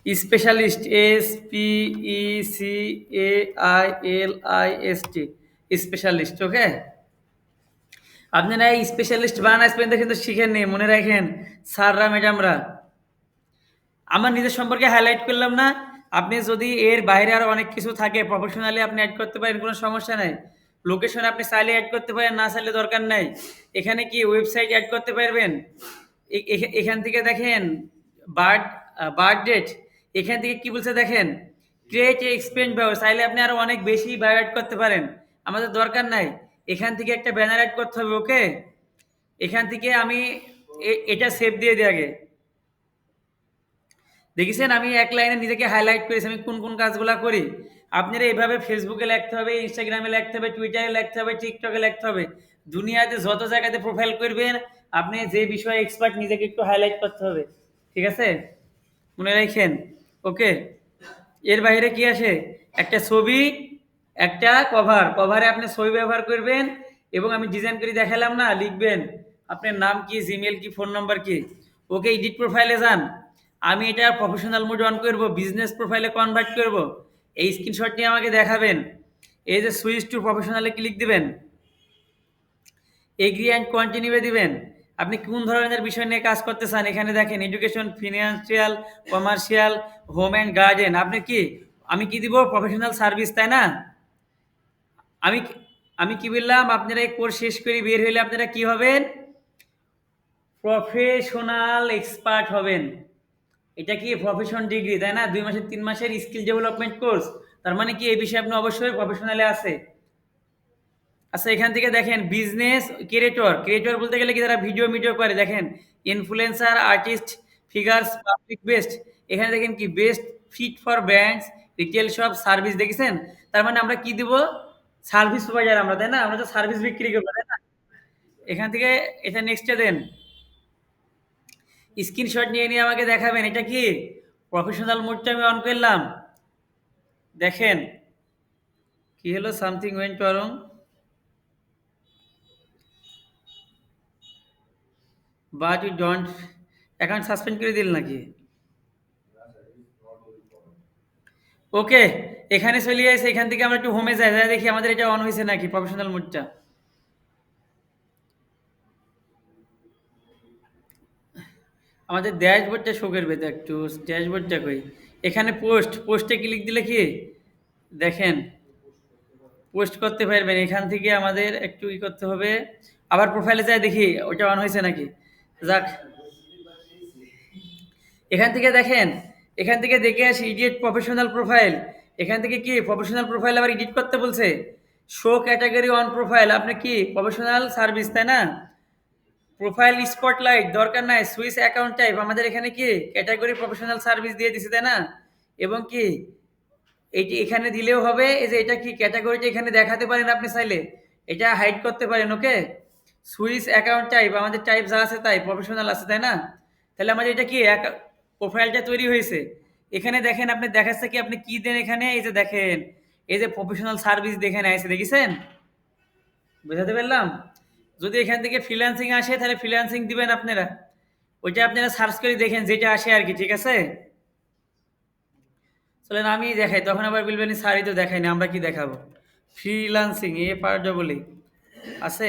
স্পেশালিস্ট, SPECAILIST স্পেশালিস্ট। ওকে, আপনারা এই স্পেশালিস্ট বানান আসবেন কিন্তু শিখেননি, মনে রাখেন স্যাররা ম্যাডামরা। আমার নিজের সম্পর্কে হাইলাইট করলাম না। আপনি যদি এর বাইরে আরো অনেক কিছু থাকে প্রফেশনালি আপনি অ্যাড করতে পারেন, কোনো সমস্যা নাই। লোকেশন আপনি চাইলে অ্যাড করতে পারেন, না চাইলে দরকার নাই। এখানে কি ওয়েবসাইট অ্যাড করতে পারবেন। এখান থেকে দেখেন বার্থ বার্থ ডেট, এখান থেকে কি বলছে দেখেন, ক্রিয়েট এক্সপেরিয়েন্স বায়ো, চাইলে আপনি আরো অনেক বেশি বায়ো অ্যাড করতে পারেন, আমাদের দরকার নাই। এখান থেকে একটা ব্যানার অ্যাড করতে হবে। ওকে, এখান থেকে আমি এটা সেভ দিয়ে দিই আগে। দেখেছেন আমি এক লাইনে নিজেকে হাইলাইট করেছি আমি কোন কোন কাজগুলো করি। আপনারা এইভাবে ফেসবুকে লিখতে হবে, ইনস্টাগ্রামে লিখতে হবে, টুইটারে লিখতে হবে, টিকটকে লিখতে হবে। দুনিয়াতে যত জায়গাতে প্রোফাইল করবেন, আপনি যে বিষয়ে এক্সপার্ট নিজেকে একটু হাইলাইট করতে হবে। ঠিক আছে, মনে রাখেন। ওকে, এর বাইরে কি আসে, একটা ছবি, একটা কভার। কভারে আপনি ছবি ব্যবহার করবেন এবং আমি ডিজাইন করে দেখালাম না, লিখবেন আপনার নাম কি, জিমেল কি, ফোন নাম্বার কি। ওকে, এডিট প্রোফাইলে যান। আমি এটা প্রফেশনাল মোড অন করব, বিজনেস প্রোফাইলে কনভার্ট করব। এই স্ক্রিনশট নিয়ে আমাকে দেখাবেন। এই যে সুইচ টু প্রফেশনালে ক্লিক দিবেন, এগ্রি অ্যান্ড কন্টিনিউ দিবেন। আপনি কোন ধরনের বিষয় নিয়ে কাজ করতে চান, এখানে দেখেন education, financial, commercial, home and garden. আপনি কি, আমি কি দিব, প্রফেশনাল সার্ভিস তাই না। আমি আমি কি বললাম, আপনারা এই কোর্স শেষ করে বের হইলে আপনারা কি হবেন, প্রফেশনাল এক্সপার্ট হবেন। এটা কি প্রফেশন ডিগ্রি তাই না, 2 মাসের 3 মাসের স্কিল ডেভেলপমেন্ট কোর্স। তার মানে কি এই বিষয়ে আপনি অবশ্যই প্রফেশনালে আছে। আচ্ছা, এখান থেকে দেখেন বিজনেস ক্রিয়েটর। ক্রিয়েটর বলতে গেলে কি, যারা ভিডিও মিডিও করে, দেখেন influencer, artist, figures, public best. এখানে দেখেন কি best fit for brands, retail shop, service. দেখেছেন, তার মানে আমরা কি দিব, সার্ভিস প্রোভাইডার আমরা তাই না, আমরা তো সার্ভিস বিক্রি করবো তাই না। এখান থেকে এটা নেক্সটে দেন, স্ক্রিনশট নিয়ে নিয়ে আমাকে দেখাবেন। এটা কি প্রফেশনাল মোডটা আমি অন করলাম, দেখেন কি হলো, something went wrong, but you don't, account suspend করে দিল নাকি। ওকে, এখানে চলে আসে। এখান থেকে আমরা একটু হোমে যাই, যাই দেখি আমাদের এটা অন হয়েছে নাকি প্রফেশনাল মোডটা। আমাদের ড্যাশবোর্ডটা শো করবে তো একটু, ড্যাশবোর্ডটা কই, এখানে পোস্ট, পোস্টে ক্লিক দিলে কি দেখেন পোস্ট করতে পারবেন। এখান থেকে আমাদের একটু করতে হবে। আবার প্রোফাইলে যাই দেখি ওটা অন হয়েছে নাকি। যাক, এখান থেকে দেখেন, এখান থেকে দেখে আসি ইডিট প্রফেশনাল প্রোফাইল। এখান থেকে কি প্রফেশনাল প্রোফাইল আবার এডিট করতে বলছে। শো ক্যাটাগরি অন প্রোফাইল, আপনি কি প্রফেশনাল সার্ভিস, তাই না? প্রোফাইল স্পটলাইট দরকার নাই, সুইচ অ্যাকাউন্ট টাইপ আমাদের এখানে কি ক্যাটাগরি প্রফেশনাল সার্ভিস দিয়ে দিছে, তাই না? এবং কি এইটি এখানে দিলেও হবে। এই যে এটা কি ক্যাটাগরিটা এখানে দেখাতে পারেন আপনি চাইলে, এটা হাইড করতে পারেন। ওকে, সুইচ অ্যাকাউন্ট টাইপ আমাদের টাইপ যা আছে তাই প্রফেশনাল আছে, তাই না? তাহলে আমাদের এটা কি প্রোফাইলটা তৈরি হয়েছে। এখানে দেখেন আপনি দেখাচ্ছে কি আপনি কি দেন এখানে, এই যে দেখেন এই যে প্রফেশনাল সার্ভিস দেখেন আছে, দেখেছেন? বুঝাতে পারলাম? যদি এখান থেকে ফ্রিল্যান্সিং আসে তাহলে ফ্রিল্যান্সিং দিবেন আপনারা, ওইটা আপনারা সার্চ করে দেখেন যেটা আসে আর কি, ঠিক আছে? চলেন আমি দেখাই, তখন আবার বলবেন স্যারই তো দেখাই না, আমরা কি দেখাবো। ফ্রিল্যান্সিং FREE আছে,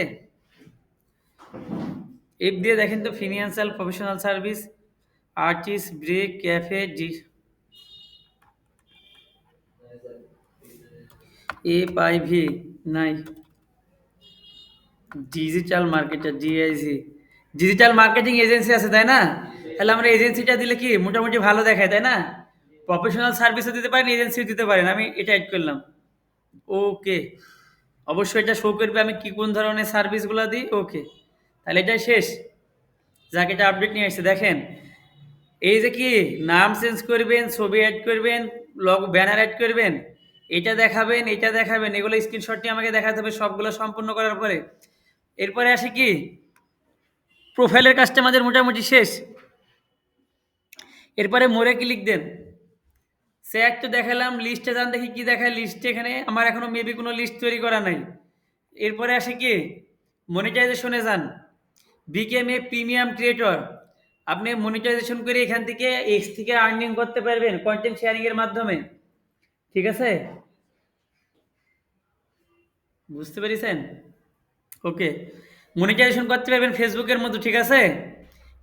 এফ দিয়ে দেখেন তো, financial professional service, artist, break, cafe, FIV নাই, digital marketer DIG, digital marketing agency আছে, তাই না? তাহলে আমরা এজেন্সিটা দিলে কি মোটামুটি ভালো দেখায়, তাই না? প্রফেশনাল সার্ভিসও দিতে পারেন, এজেন্সিও দিতে পারেন। আমি এটা অ্যাড করলাম। ওকে, অবশ্যই এটা শো করবে আমি কি কোন ধরনের সার্ভিসগুলো দিই। ওকে, তাহলে এটা শেষ। যাকে এটা আপডেট নিয়ে আসছে দেখেন, এই যে কি নাম চেঞ্জ করবেন, ছবি অ্যাড করবেন, ব্যানার অ্যাড করবেন, এটা দেখাবেন, এটা দেখাবেন, এগুলো স্ক্রিনশট নিয়ে আমাকে দেখাতে হবে সবগুলো সম্পূর্ণ করার পরে। এরপরে আসে কি প্রোফাইলের কাজটা আমাদের মোটামুটি শেষ। এরপরে মোরে ক্লিক দেন। সে একটু দেখালাম, লিস্টে যান দেখি কি দেখায়। লিস্টে এখানে আমার এখনো মেবি কোনো লিস্ট তৈরি করা নাই। এরপরে আসে কি মনিটাইজেশনে যান, বিকেম এ প্রিমিয়াম ক্রিয়েটর। আপনি মনিটাইজেশন করে এখান থেকে এক্স থেকে আর্নিং করতে পারবেন কন্টেন্ট শেয়ারিং এর মাধ্যমে, ঠিক আছে? বুঝতে পেরেছেন? ওকে, মনিটাইজেশন করতে পারবেন ফেসবুকের মতো, ঠিক আছে?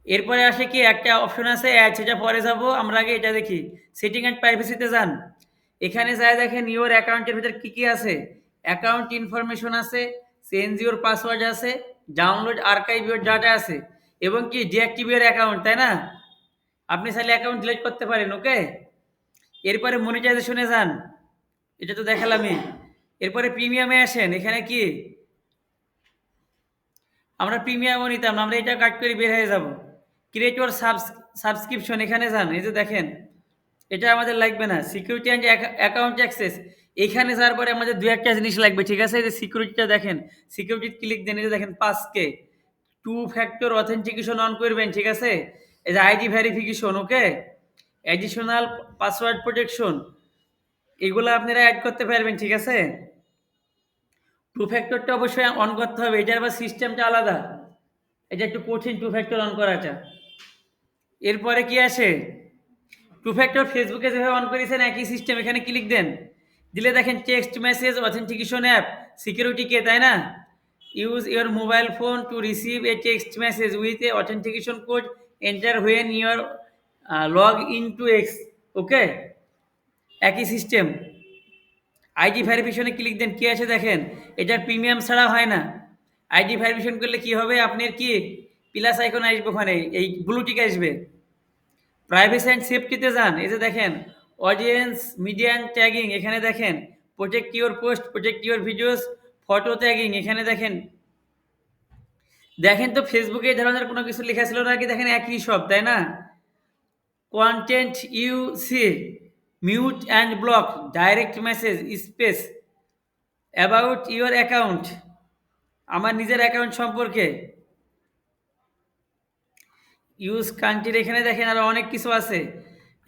এরপরে আসে কি একটা অপশন আছে অ্যাড, সেটা পরে যাব, আমরা আগে এটা দেখি। সেটিং অ্যান্ড প্রাইভেসিতে যান। এখানে যাই দেখেন ইওর অ্যাকাউন্টের ভিতর কি কি আছে। অ্যাকাউন্ট ইনফরমেশন আছে, চেঞ্জ ইওর পাসওয়ার্ড আছে, ডাউনলোড আর্কাইভ ইওর ডাটা আছে, এবং কি ডিঅ্যাক্টিভ ইওর অ্যাকাউন্ট, তাই না? আপনি চাইলে অ্যাকাউন্ট ডিলিট করতে পারেন। ওকে, এরপরে মনিটাইজেশনে যান, এটা তো দেখালামই। এরপরে প্রিমিয়ামে আসেন। এখানে কি আমরা প্রিমিয়ামও নিতাম না, আমরা এটা কাট করে বের হয়ে যাব। ক্রিয়েটর সাবস্ক্রিপশন, এখানে যান। এই যে দেখেন এটা আমাদের লাগবে না। সিকিউরিটি অ্যান্ড অ্যাকাউন্ট অ্যাক্সেস, এখানে যাওয়ার পরে আমাদের দু একটা জিনিস লাগবে, ঠিক আছে? এই যে সিকিউরিটিটা দেখেন, সিকিউরিটি ক্লিক দেন। এই যে দেখেন 5K 2 ফ্যাক্টর অথেন্টিকেশন অন করবেন, ঠিক আছে? এই যে আইডি ভেরিফিকেশন, ওকে, অ্যাডিশনাল পাসওয়ার্ড প্রোটেকশন, এগুলো আপনারা অ্যাড করতে পারবেন, ঠিক আছে? 2 ফ্যাক্টরটা অবশ্যই অন করতে হবে, এটার আবার সিস্টেমটা আলাদা, এটা একটু কঠিন 2 ফ্যাক্টর অন করাটা। এরপরে কি আসে 2 ফ্যাক্টর ফেসবুকে যেভাবে অন করেছেন একই সিস্টেম, এখানে ক্লিক দেন। দিলে দেখেন text message authentication app, security কে, তাই না? Use your mobile phone to receive a text message with a authentication code, enter when your log in to X. Okay, একই সিস্টেম। আইডি ভেরিফিকেশনে ক্লিক দেন, কি আছে দেখেন, এটার প্রিমিয়াম ছাড়া হয় না। আইডি ভেরিফিকেশন করলে কি হবে, আপনার কি প্লাস আইকন আসবে, ওখানে এই ব্লু টিক আসবে। প্রাইভেসি অ্যান্ড সেফটিতে যান। এই যে দেখেন অডিয়েন্স, মিডিয়া অ্যান্ড ট্যাগিং, এখানে দেখেন protect your post, protect your videos, photo tagging, এখানে দেখেন। দেখেন তো ফেসবুকে এই ধরনের কোনো কিছু লেখা ছিল নাকি? দেখেন একই সব, তাই না? Content you see, mute and block, direct message, space, about your account, আমার নিজের অ্যাকাউন্ট সম্পর্কে, ইউজ কান্ট্রির, এখানে দেখেন আরও অনেক কিছু আছে।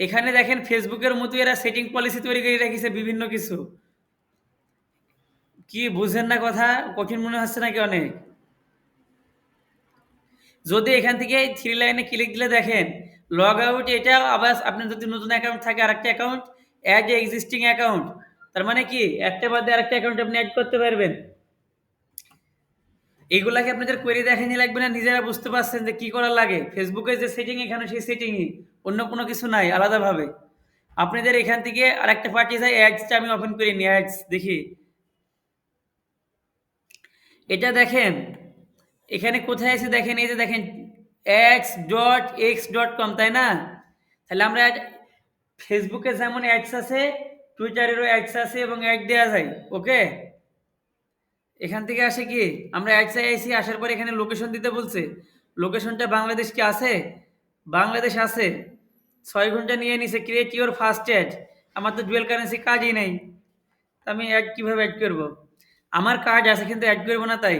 এখানে দেখেন ফেসবুকের মতো এরা সেটিং পলিসি তৈরি করে রেখেছে বিভিন্ন কিছু। কি বুঝেন না কথা? কঠিন মনে হচ্ছে নাকি অনেক? যদি এখান থেকে 3 লাইনে ক্লিক দিলে দেখেন লগ আউট, এটা আবার আপনার যদি নতুন অ্যাকাউন্ট থাকে আরেকটা account, add a existing account, তার মানে কি একটা বাদে আরেকটা অ্যাকাউন্ট আপনি অ্যাড করতে পারবেন। এইগুলাকে আপনাদের কোয়েরি দেখানি লাগবে না, নিজেরা বুঝতে পারছেন যে কি করা লাগে। ফেসবুকের যে সেটিং এখানে সেই সেটিংই, অন্য কোনো কিছু নাই আলাদাভাবে। আপনাদের এখান থেকে আরেকটা পার্টি আছে, অ্যাডসটা আমি ওপেন করি নি, অ্যাডস দেখি। এটা দেখেন এখানে কোথায় আছে দেখেন, এই যে দেখেন x.x.com, তাই না? তাহলে আমরা ফেসবুকে যেমন অ্যাডস আছে, টুইটারেরও অ্যাডস আছে এবং অ্যাড দেওয়া যায়। ওকে, এখান থেকে আসে কি আমরা অ্যাডসে আইসি, আসার পরে এখানে লোকেশন দিতে বলছে। লোকেশনটা বাংলাদেশ কি আছে? বাংলাদেশ আছে। 6 ঘন্টা নিয়ে নিছে ক্রিয়েট ইউর ফার্স্ট অ্যাড। আমার তো ডুয়েল কারেন্সি কাজই নেই, তা আমি অ্যাড কীভাবে অ্যাড করব? আমার কার্ড আছে কিন্তু অ্যাড করবো না, তাই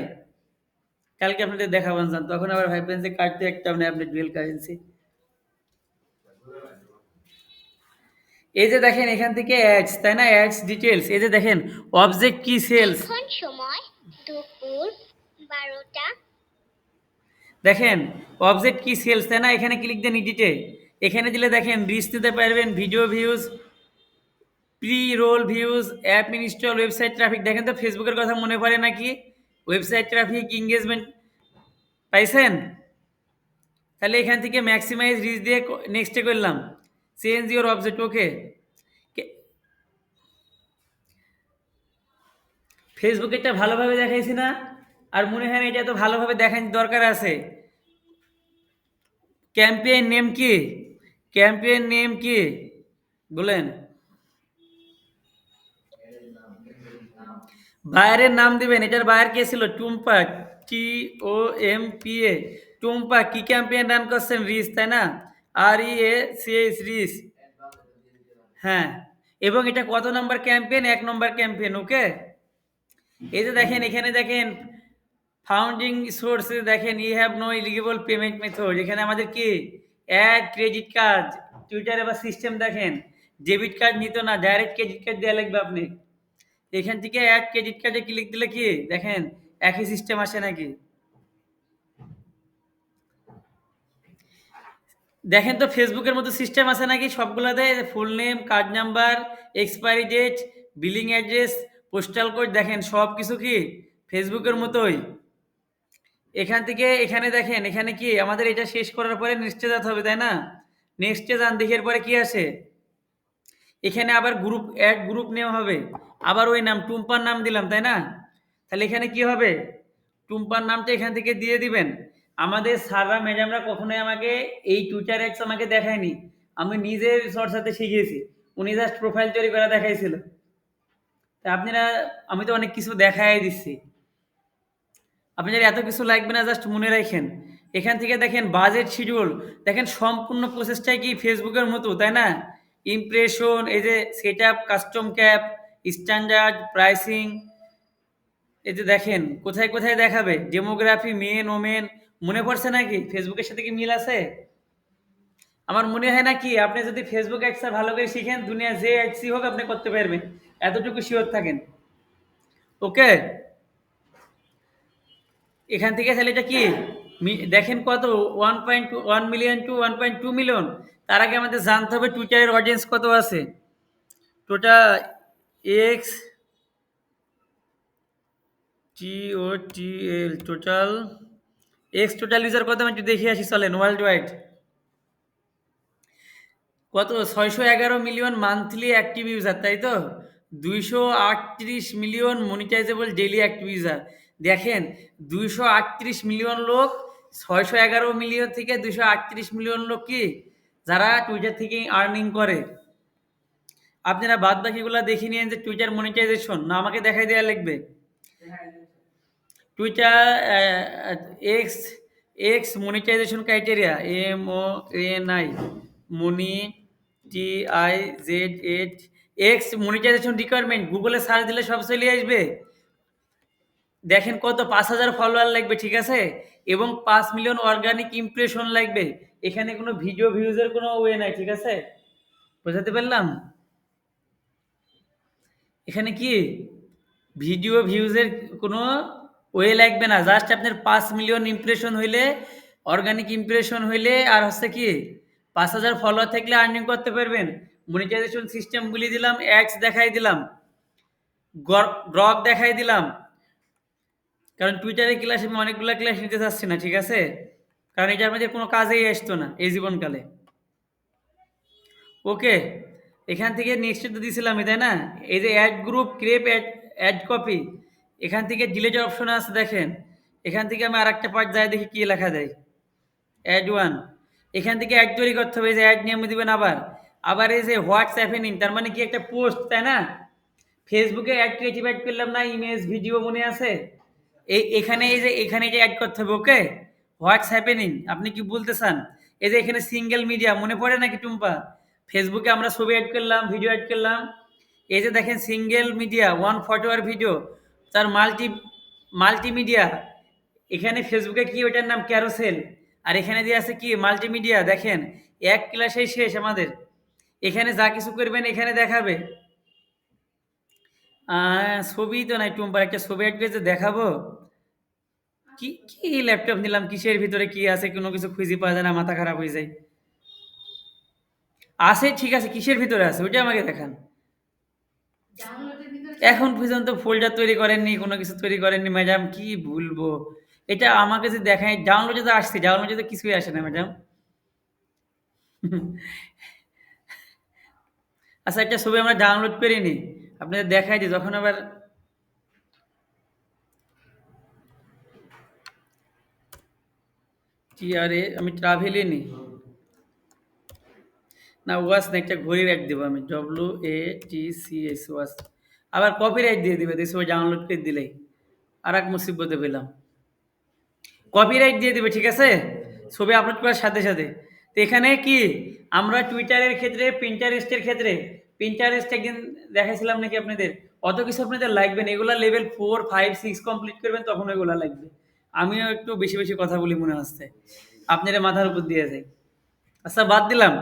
কালকে আপনাদের দেখাবেন যান, তখন আবার ভাববেন যে কার্ড তো একটা নেই আপনার ডুয়েল কারেন্সি। এই যে দেখেন এখান থেকে অ্যাডস, তাই না? অ্যাডস ডিটেলস, এই যে দেখেন অবজেক্ট কি সেলস, এখন সময় দুপুর 12টা। দেখেন অবজেক্ট কি সেলস, তাই না? এখানে ক্লিক দেন এডিটে, এখানে দিলে দেখেন রিচ দিতে পারবেন, video views, pre roll views, app install, website traffic. দেখেন তো ফেসবুকের কথা মনে পড়ে নাকি? ওয়েবসাইট ট্রাফিক, এঙ্গেজমেন্ট পাইছেন? তাহলে এখান থেকে ম্যাক্সিমাইজ রিচ দিয়ে নেক্সটে করলাম, চেঞ্জ ইউর অবজেক্ট। ওকে, ফেসবুকেরটা ভালোভাবে দেখাইছি না? আর মনে হয় না এটা তো ভালোভাবে দেখার দরকার আছে। ক্যাম্পেইন নেম কি? ক্যাম্পেইন নেম কি বলেন? বায়ারের নাম দিবেন। এটার বায়ার কে ছিল? টুম্পা, TOMPA। টুম্পা কি ক্যাম্পেইন রান করছেন? রিচ, তাই না? REACH, reach. হ্যাঁ, এবং এটা কত নম্বর ক্যাম্পেইন? 1 নম্বর ক্যাম্পেইন। ওকে, এই যে দেখেন এখানে দেখেন ফাউন্ডিং সোর্স, দেখেন you have no eligible payment method. এখানে আমাদের কি অ্যাড ক্রেডিট কার্ড, টুইটারে বা সিস্টেম দেখেন ডেবিট কার্ড নিত না, ডাইরেক্ট ক্রেডিট কার্ড দেওয়া লাগবে আপনি। এখান থেকে অ্যাড ক্রেডিট কার্ডে ক্লিক দিলে কি দেখেন একই সিস্টেম আসে নাকি? দেখেন তো ফেসবুকের মতো সিস্টেম আছে নাকি সবগুলাতে? Full name, card number, expiry date, billing address, postal code, দেখেন সব কিছু কি ফেসবুকের মতোই। এখান থেকে এখানে দেখেন এখানে কি আমাদের এটা শেষ করার পরে নেক্সটে যেতে হবে, তাই না? নেক্সটে যান, দেখি এরপরে কি আসে। এখানে আবার গ্রুপ অ্যাড গ্রুপ নেওয়া হবে, আবার ওই নাম টুম্পার নাম দিলাম, তাই না? তাহলে এখানে কি হবে? টুম্পার নামটা এখান থেকে দিয়ে দিবেন। আমাদের স্যাররা ম্যাডামরা কখনোই আমাকে এই টুইটার অ্যাডস আমাকে দেখায়নি, আমি নিজের চর্চাতে শিখিয়েছি। উনি জাস্ট প্রোফাইল তৈরি করে দেখাইছিল। তা আপনারা, আমি তো অনেক কিছু দেখাই দিচ্ছি, আপনাদের এত কিছু লাগবে না, জাস্ট মনে রাখেন। এখান থেকে দেখেন বাজেট শিডিউল, দেখেন সম্পূর্ণ প্রসেসটাই কি ফেসবুকের মতো, তাই না? ইমপ্রেশন, এই যে set up, custom cap, standard pricing, এই যে দেখেন কোথায় কোথায় দেখাবে, ডেমোগ্রাফি, মেন ওমেন। মনে পড়ছে নাকি? ফেসবুকের সাথে কি মিল আছে? আমার মনে হয় নাকি আপনি যদি ফেসবুক অ্যাডসটা ভালো করে শিখেন, দুনিয়া যে অ্যাডসই হোক আপনি করতে পারবেন, এতটুকু শিওর থাকেন। ওকে, এখান থেকে তাহলে এটা কি দেখেন কত, 1.1 মিলিয়ন টু 1.2 মিলিয়ন। তার আগে আমাদের জানতে হবে টুইটারের অডিয়েন্স কত আছে। Total x TOTL, total total user কত, আমি একটু দেখে আসি চলেন। ওয়ার্ল্ড ওয়াইড কত? 611 মিলিয়ন মান্থলি অ্যাক্টিভ ইউজার, তাই তো? 238 মিলিয়ন মনিটাইজেবল ডেইলি অ্যাক্টিভ ইউজার। দেখেন 238 মিলিয়ন লোক, 611 মিলিয়ন থেকে 238 মিলিয়ন লোক কি যারা টুইটার থেকে আর্নিং করে। আপনারা বাদ বাকিগুলো দেখে নিন যে টুইটার মনিটাইজেশন না আমাকে দেখাই দেওয়া লাগবে। Twitter X X monetization criteria, MONI, মনি, TIZED, এক্স মনিটাইজেশন রিকোয়ারমেন্ট, গুগলে সার্চ দিলে সব চলে আসবে। দেখেন কত, 5,000 ফলোয়ার লাগবে, ঠিক আছে? এবং 5 মিলিয়ন অর্গানিক ইমপ্রেশন লাগবে। এখানে কোনো ভিডিও ভিউজের কোনো ওয়ে নাই, ঠিক আছে? বোঝাতে পারলাম? এখানে কি ভিডিও ভিউজের কোনো ওয়ে লাগবে না, জাস্ট আপনার 5 মিলিয়ন ইমপ্রেশন হইলে, অর্গানিক ইমপ্রেশন হইলে, আর হচ্ছে কি 5,000 ফলোয়ার থাকলে আর্নিং করতে পারবেন। মনিটাইজেশন সিস্টেম বলে দিলাম, অ্যাডস দেখাই দিলাম, গ্রক দেখাই দিলাম। কারণ টুইটারে ক্লাস আমি অনেকগুলো ক্লাস নিতে চাচ্ছি না, ঠিক আছে? কারণ এটা আমাদের কোনো কাজেই আসতো না এই জীবনকালে। ওকে, এখান থেকে নেক্সট তো দিয়েছিলাম তাই না? এই যে add group, crepe, ad copy, এখান থেকে ডিলিটের অপশন আছে দেখেন। এখান থেকে আমি আরেকটা পার্ট যাই দেখি কি লেখা যায়। অ্যাড ওয়ান, এখান থেকে অ্যাড তৈরি করতে হবে, এই যে অ্যাড নিয়ম দিবেন। আবার আবার এই যে হোয়াটস হ্যাপেনিং, তার মানে কি একটা পোস্ট তাই না? ফেসবুকে অ্যাড ক্রিয়েটিভ অ্যাড করলাম না, ইমেজ ভিডিও মনে আছে? এখানে এই যে এখানে যে অ্যাড করতে হবে। ওকে, হোয়াটস হ্যাপেনিং আপনি কি বলতে চান? এই যে এখানে সিঙ্গেল মিডিয়া মনে পড়ে নাকি টুম্পা? ফেসবুকে আমরা ছবি অ্যাড করলাম, ভিডিও অ্যাড করলাম। এই যে দেখেন সিঙ্গেল মিডিয়া, ওয়ান ফটো আর ভিডিও, তার মাল্টিমিডিয়া। এখানে ফেসবুকে কি ওইটার নাম ক্যারোসেল, আর এখানে দিয়ে আছে কি মাল্টিমিডিয়া। দেখেন এক ক্লাসেই শেষ আমাদের। এখানে যা কিছু করবেন এখানে দেখাবে। ছবি তো নাই টুম্পার, একটা ছবি অ্যাড করে যে দেখাবো। কি কি ল্যাপটপ নিলাম, কিসের ভিতরে কি আছে কোনো কিছু খুঁজে পাওয়া যায় না, মাথা খারাপ হয়ে যায়। আছে ঠিক আছে, কিসের ভিতরে আছে ওইটা আমাকে দেখান। এখন পর্যন্ত ফোল্ডার তৈরি করেননি, কোনো কিছু তৈরি করেননি ম্যাডাম, কি বলবো। এটা আমাকে যে দেখায় ডাউনলোডে তো আসছে, ডাউনলোডে তো কিছুই আসে না ম্যাডাম। আচ্ছা একটা ছবি আমরা ডাউনলোড করিনি, আপনাদের দেখাই দিই যখন আবার। টিআরএ আমি ট্রাভেলে নিই না, ওয়াচ না, একটা ঘড়ি রাখ দেবো আমি, WATCH ওয়াচ। আবার কপিরাইট দিয়ে দিবে দেশে ওই ডাউনলোড করে দিলেই, আর এক মুসিবতে পেলাম। কপিরাইট দিয়ে দিবে ঠিক আছে, ছবি আপলোড করার সাথে সাথে। তো এখানে কি আমরা টুইটারের ক্ষেত্রে, পিন্টারেস্টের ক্ষেত্রে, পিন্টারেস্ট একদিন দেখাইছিলাম নাকি আপনাদের, অত কিছু আপনাদের লাগবে না, এগুলা লেভেল 4, 5, 6 কমপ্লিট করবেন তখন এগুলা লাগবে। আমিও একটু বেশি বেশি কথা বলি মনে হচ্ছে, আপনারা মাথার উপর দিয়ে যায়। আচ্ছা বাদ দিলাম,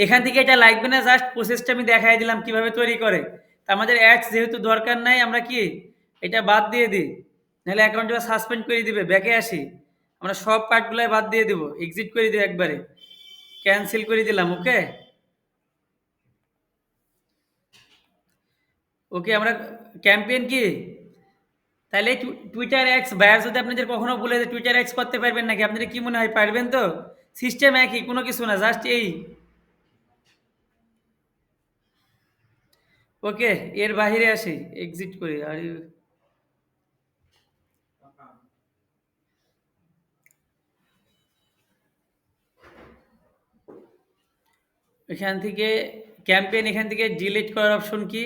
এখান থেকে এটা লাগবে না, জাস্ট প্রসেসটা আমি দেখাই দিলাম কিভাবে তৈরি করে। তা আমাদের অ্যাডস যেহেতু দরকার নাই, আমরা কি এটা বাদ দিয়ে দিই, নাহলে অ্যাকাউন্টটা সাসপেন্ড করে দিবে। ব্যাকে আসি, আমরা সব পার্টগুলাই বাদ দিয়ে দেবো, এক্সিট করে দিব একবারে, ক্যান্সেল করে দিলাম। ওকে ওকে, আমরা ক্যাম্পেইন কি তাহলে টুইটার এক্স বায়ার যদি আপনাদের কখনো বলে যে টুইটার এক্স করতে পারবেন নাকি, আপনাদের কি মনে হয় পারবেন তো? সিস্টেম একই, কোনো কিছু না, জাস্ট এই। ওকে, এর বাহিরে আসি, এক্সিট করি। আর এখান থেকে ক্যাম্পেইন, এখান থেকে ডিলিট করার অপশন কি,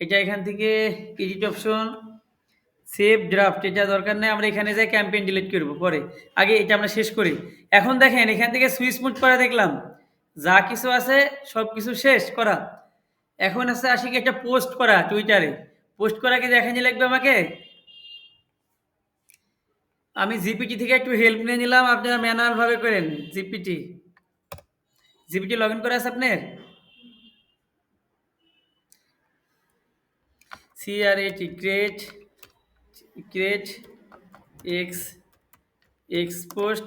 এটা এখান থেকে এডিট অপশন, সেভ ড্রাফট, এটা দরকার নেই, আমরা এখানে যাই ক্যাম্পেইন ডিলিট করব পরে। আগে এটা আমরা শেষ করি। এখন দেখেন এখান থেকে সুইচ মুড করা দেখলাম, যা কিছু আছে সব কিছু শেষ করা। এখন আছে আসি কি একটা পোস্ট করা টুইটারে। পোস্ট করা কি দেখানি লাগবে আমাকে? আমি জিপিটি থেকে একটু হেল্প নিয়ে নিলাম, আপনারা ম্যানুয়াল ভাবে করেন। জিপিটি জিপিটি লগ ইন করা আছে আপনার? CRAT create, create X, X post,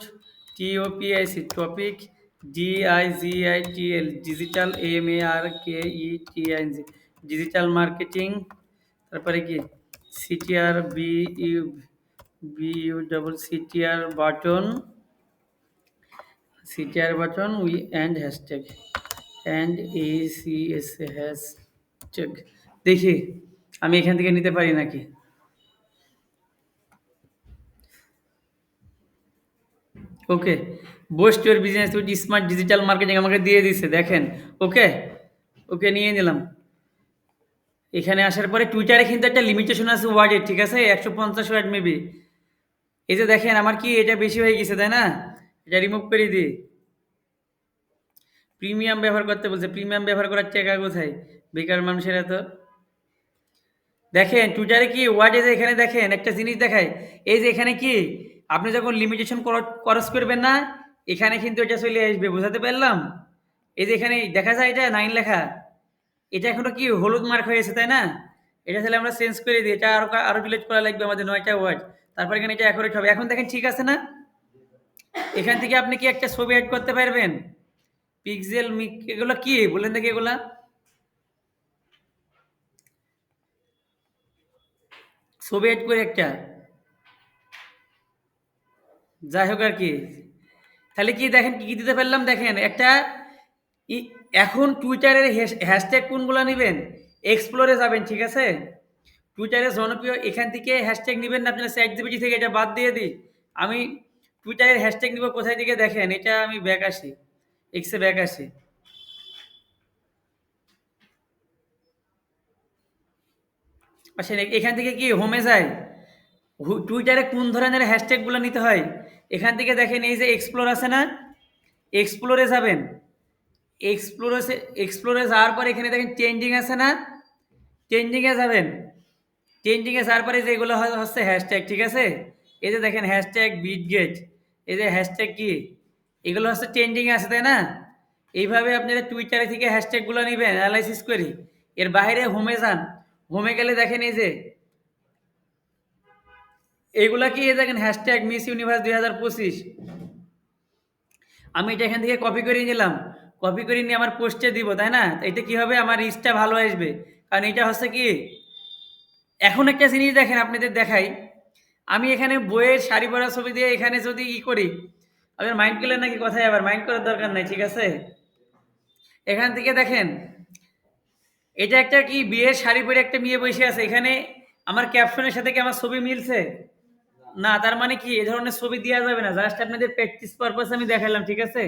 TOPIC topic, DIGITL digital, MARKETING digital marketing. তারপরে কি CTR, BU button, CTR button we and hashtag, and ACS hashtag. দেখি আমি এখান থেকে নিতে পারি নাকি। Okay, boost your business with smart digital marketing আমাকে দিয়ে দিছে দেখেন। ওকে ওকে, নিয়ে নিলাম। এখানে আসার পরে টুইটারে কিন্তু একটা লিমিটেশন আছে ওয়ার্ডের, ঠিক আছে, 150 ওয়ার্ড মেবি। এই যে দেখেন আমার কি এটা বেশি হয়ে গেছে তাই না, এটা রিমুভ করে দিই। প্রিমিয়াম ব্যবহার করতে বলছে, প্রিমিয়াম ব্যবহার করার টাকা কোথায়, বেকার মানুষের এত। দেখেন টুইটারে কি ওয়ার্ডে যে এখানে দেখেন একটা জিনিস দেখায়, এই যে এখানে কি আপনি যখন লিমিটেশন ক্রস করবেন না, এখানে কিন্তু এটা চলে আসবে, বোঝাতে পারলাম? এই যে এখানে দেখা যায় এটা 9 লেখা, এটা এখনো কি হলুদ মার্ক হয়েছে তাই না? এটা তাহলে আমরা চেঞ্জ করে দিই, এটা আরো ডিলিট করা লাগবে আমাদের 9টা ওয়ার্ড। তারপর এখানে এটা অ্যাকুরেট হবে। এখন দেখেন ঠিক আছে না? এখান থেকে আপনি কি একটা ছবি অ্যাড করতে পারবেন, পিক্সেল মিক, এগুলো কি বলেন দেখি এগুলা? ছবি অ্যাড করে একটা, যাই হোক আর কি। তাহলে কি দেখেন কি কি দিতে পারলাম, দেখেন একটা এখন টুইটারের হ্যাশট্যাগ কোনগুলো নেবেন? এক্সপ্লোরে যাবেন, ঠিক আছে? টুইটারের জনপ্রিয় এখান থেকে হ্যাশট্যাগ নেবেন না, আপনারা চ্যাটজিপিটি থেকে এটা বাদ দিয়ে দিই। আমি টুইটারের হ্যাশট্যাগ নিব কোথায় থেকে দেখেন, এটা আমি ব্যাক আসি, এক্সে ব্যাক আসি। আসেন এখান থেকে কি হোমে যায়, টুইটারে কোন ধরনের হ্যাশট্যাগুলো নিতে হয় এখান থেকে দেখেন। এই যে এক্সপ্লোর আছে না, এক্সপ্লোরে যাবেন। এক্সপ্লোরে এক্সপ্লোরে যাওয়ার পর এখানে দেখেন ট্রেন্ডিং আছে না, ট্রেন্ডিংয়ে যাবেন। ট্রেন্ডিংয়ে যাওয়ার পরে যেগুলো হচ্ছে হ্যাশট্যাগ, ঠিক আছে? এই যে দেখেন হ্যাশট্যাগ বিটগেট, এই যে হ্যাশট্যাগ কি, এগুলো হচ্ছে ট্রেন্ডিংয়ে আছে, তাই না? এইভাবে আপনারা টুইটারে থেকে হ্যাশট্যাগুলো নেবেন অ্যানালাইসিস করি। এর বাইরে হোমে যান, হোমে গেলে দেখেন এই যে এগুলা কি, এই দেখেন হ্যাশট্যাগ মিস ইউনিভার্স 2025। আমি এটা এখান থেকে কপি করে নিলাম, কপি করে নিয়ে আমার পোস্টে দিব, তাই না? এটা কি হবে, আমার রিচটা ভালো আসবে। কারণ এটা হচ্ছে কি, এখন একটা জিনিস দেখেন আপনাদের দেখাই। আমি এখানে বইয়ের শাড়ি পরা ছবি দিয়ে এখানে যদি করি, আপনার মাইন্ড করলেন নাকি? কথায় আবার মাইন্ড করার দরকার নাই, ঠিক আছে? এখান থেকে দেখেন এটা একটা কি, বিয়ের শাড়ি পরে একটা মেয়ে বসে আছে, এখানে আমার ক্যাপশনের সাথে কি আমার ছবি মিলছে? না, তার মানে কি এই ধরনের ছবি দেওয়া যাবে না। জাস্ট আপনাদের প্র্যাকটিস পারপাস আমি দেখালাম, ঠিক আছে?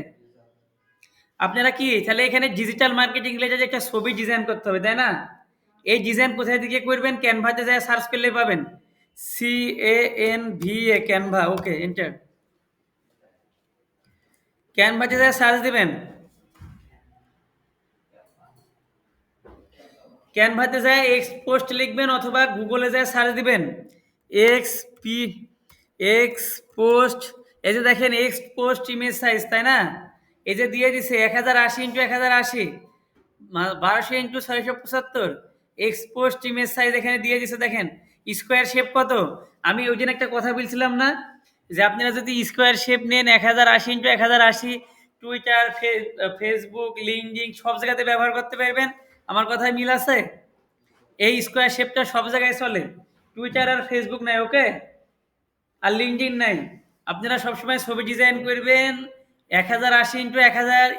আপনারা কি তাহলে এখানে ডিজিটাল মার্কেটিং রিলেটেড একটা ছবি ডিজাইন করতে হবে, তাই না? এই ডিজাইন কোথায় থেকে করবেন? ক্যানভাতে যায় সার্চ করলে পাবেন, CANVA, ক্যানভা। ওকে, এন্টার। ক্যানভাতে যায় সার্চ দিবেন, ক্যানভাতে যায় এক্স পোস্ট লিখবেন অথবা গুগলে যায় সার্চ দিবেন এক্স পি এক্স পোস্ট। এই যে দেখেন এক্স পোস্ট ইমেজ সাইজ, তাই না? এই যে দিয়ে দিছে 1080x1080, 1200x675। X post image size এখানে দিয়ে দিছে, দেখেন স্কোয়ার শেপ কত। আমি ওই দিন একটা কথা বলছিলাম না, যে আপনারা যদি স্কোয়ার শেপ নেন 1080x1080, টুইটার, ফেসবুক, লিঙ্কডিন সব জায়গাতে ব্যবহার করতে পারবেন। আমার কথায় মিল আছে? এই স্কোয়ার শেপটা সব জায়গায় চলে, টুইটার আর ফেসবুক নাই, ওকে? আর লিঙ্কডিন নাই। আপনারা সবসময় ছবি ডিজাইন করবেন 1080x1000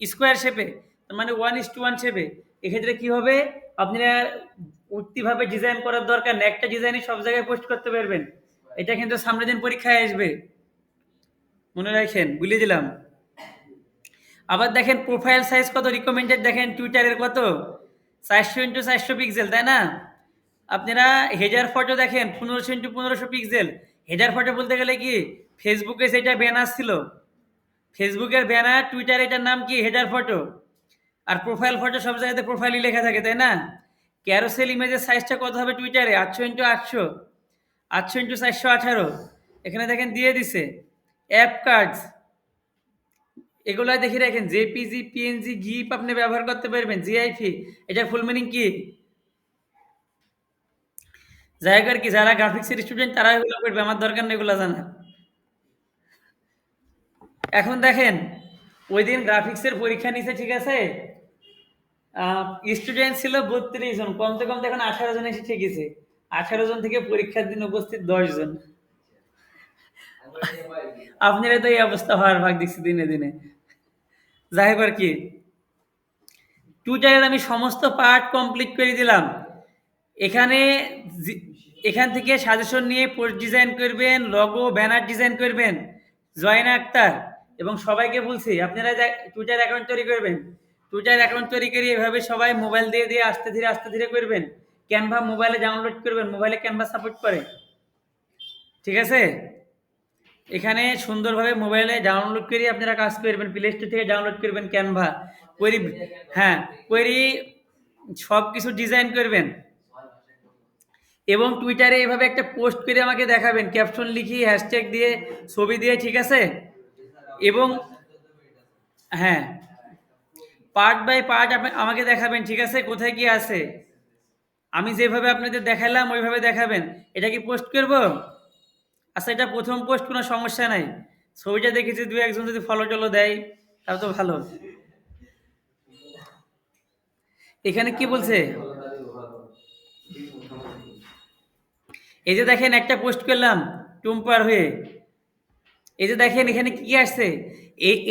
স্কোয়ার শেপে, তার মানে 1:1 শেপে। এক্ষেত্রে কি হবে, আপনারা উক্তিভাবে ডিজাইন করার দরকার নেই, একটা ডিজাইনই সব জায়গায় পোস্ট করতে পারবেন। এটা কিন্তু সামনের দিন পরীক্ষায় আসবে, মনে রাখেন, বলে দিলাম। আবার দেখেন প্রোফাইল সাইজ কত রিকমেন্ডেড, দেখেন টুইটারের কত, 400x400 পিক্সেল, তাই না? আপনারা হেডার ফটো দেখেন 1500x1500 পিক্সেল। হেডার ফটো বলতে গেলে কি, ফেসবুকে সেটা ব্যানার ছিল, ফেসবুকের ব্যানার, টুইটার এটার নাম কি, হেডার ফটো। আর প্রোফাইল ফটো সব জায়গাতে প্রোফাইলই লেখা থাকে, তাই না? ক্যারোসেল ইমেজের সাইজটা কত হবে টুইটারে, 800x800, 800x418। এখানে দেখেন দিয়ে দিছে অ্যাপ কার্ডস, এগুলো দেখে রাখেন, জেপিজি, পিএনজি, গিপ আপনি ব্যবহার করতে পারবেন, জিআইপি। এটার ফুল মিনিং কি? জায়গার কি, যারা গ্রাফিক্সের স্টুডেন্ট তারা এগুলো করবে, আমার দরকার নেই এগুলো জানা। এখন দেখেন ওই দিন গ্রাফিক্সের পরীক্ষা নিছে, ঠিক আছে? স্টুডেন্ট ছিল 32 জন, কমতে কমতে এখন 18 জন এসে ঠেকেছে। 18 জন থেকে পরীক্ষার দিন উপস্থিত 10 জন। আপনারা তো এই অবস্থা হওয়ার ভাগ দেখছি দিনে দিনে। যাই হোক আর কি, টুইটারের আমি সমস্ত পার্ট কমপ্লিট করে দিলাম। এখানে এখান থেকে সাজেশন নিয়ে পোস্ট ডিজাইন করবেন, লগো, ব্যানার ডিজাইন করবেন, জয়না আক্তার। এবং সবাইকে বলছি আপনারা টুইটার অ্যাকাউন্ট তৈরি করবেন, টুইটার অ্যাকাউন্ট তৈরি করে এভাবে সবাই মোবাইল দিয়ে দিয়ে আস্তে ধীরে করবেন। ক্যানভা মোবাইলে ডাউনলোড করবেন, মোবাইলে ক্যানভা সাপোর্ট করে, ঠিক আছে? এখানে সুন্দরভাবে মোবাইলে ডাউনলোড করে আপনারা কাজ করবেন, প্লে স্টোর থেকে ডাউনলোড করবেন ক্যানভা কোয়েরি। হ্যাঁ, কোয়েরি সব কিছু ডিজাইন করবেন এবং টুইটারে এভাবে একটা পোস্ট করে আমাকে দেখাবেন, ক্যাপশন লিখি, হ্যাশট্যাগ দিয়ে, ছবি দিয়ে, ঠিক আছে? এবং হ্যাঁ, পার্ট বাই পার্ট আমাকে দেখাবেন, ঠিক আছে, কোথায় কি আছে। আমি যেভাবে আপনাদের দেখালাম ওইভাবে দেখাবেন। এটা কি পোস্ট করব? আচ্ছা, এটা প্রথম পোস্ট, কোনো সমস্যা নাই। ছবিটা দেখেছি, দু একজন যদি ফলো টলো দেয় তাহলে তো ভালো। এখানে কি বলছে, এই যে দেখেন একটা পোস্ট করলাম টুম্পার হয়ে, এই যে দেখেন এখানে কি আসছে,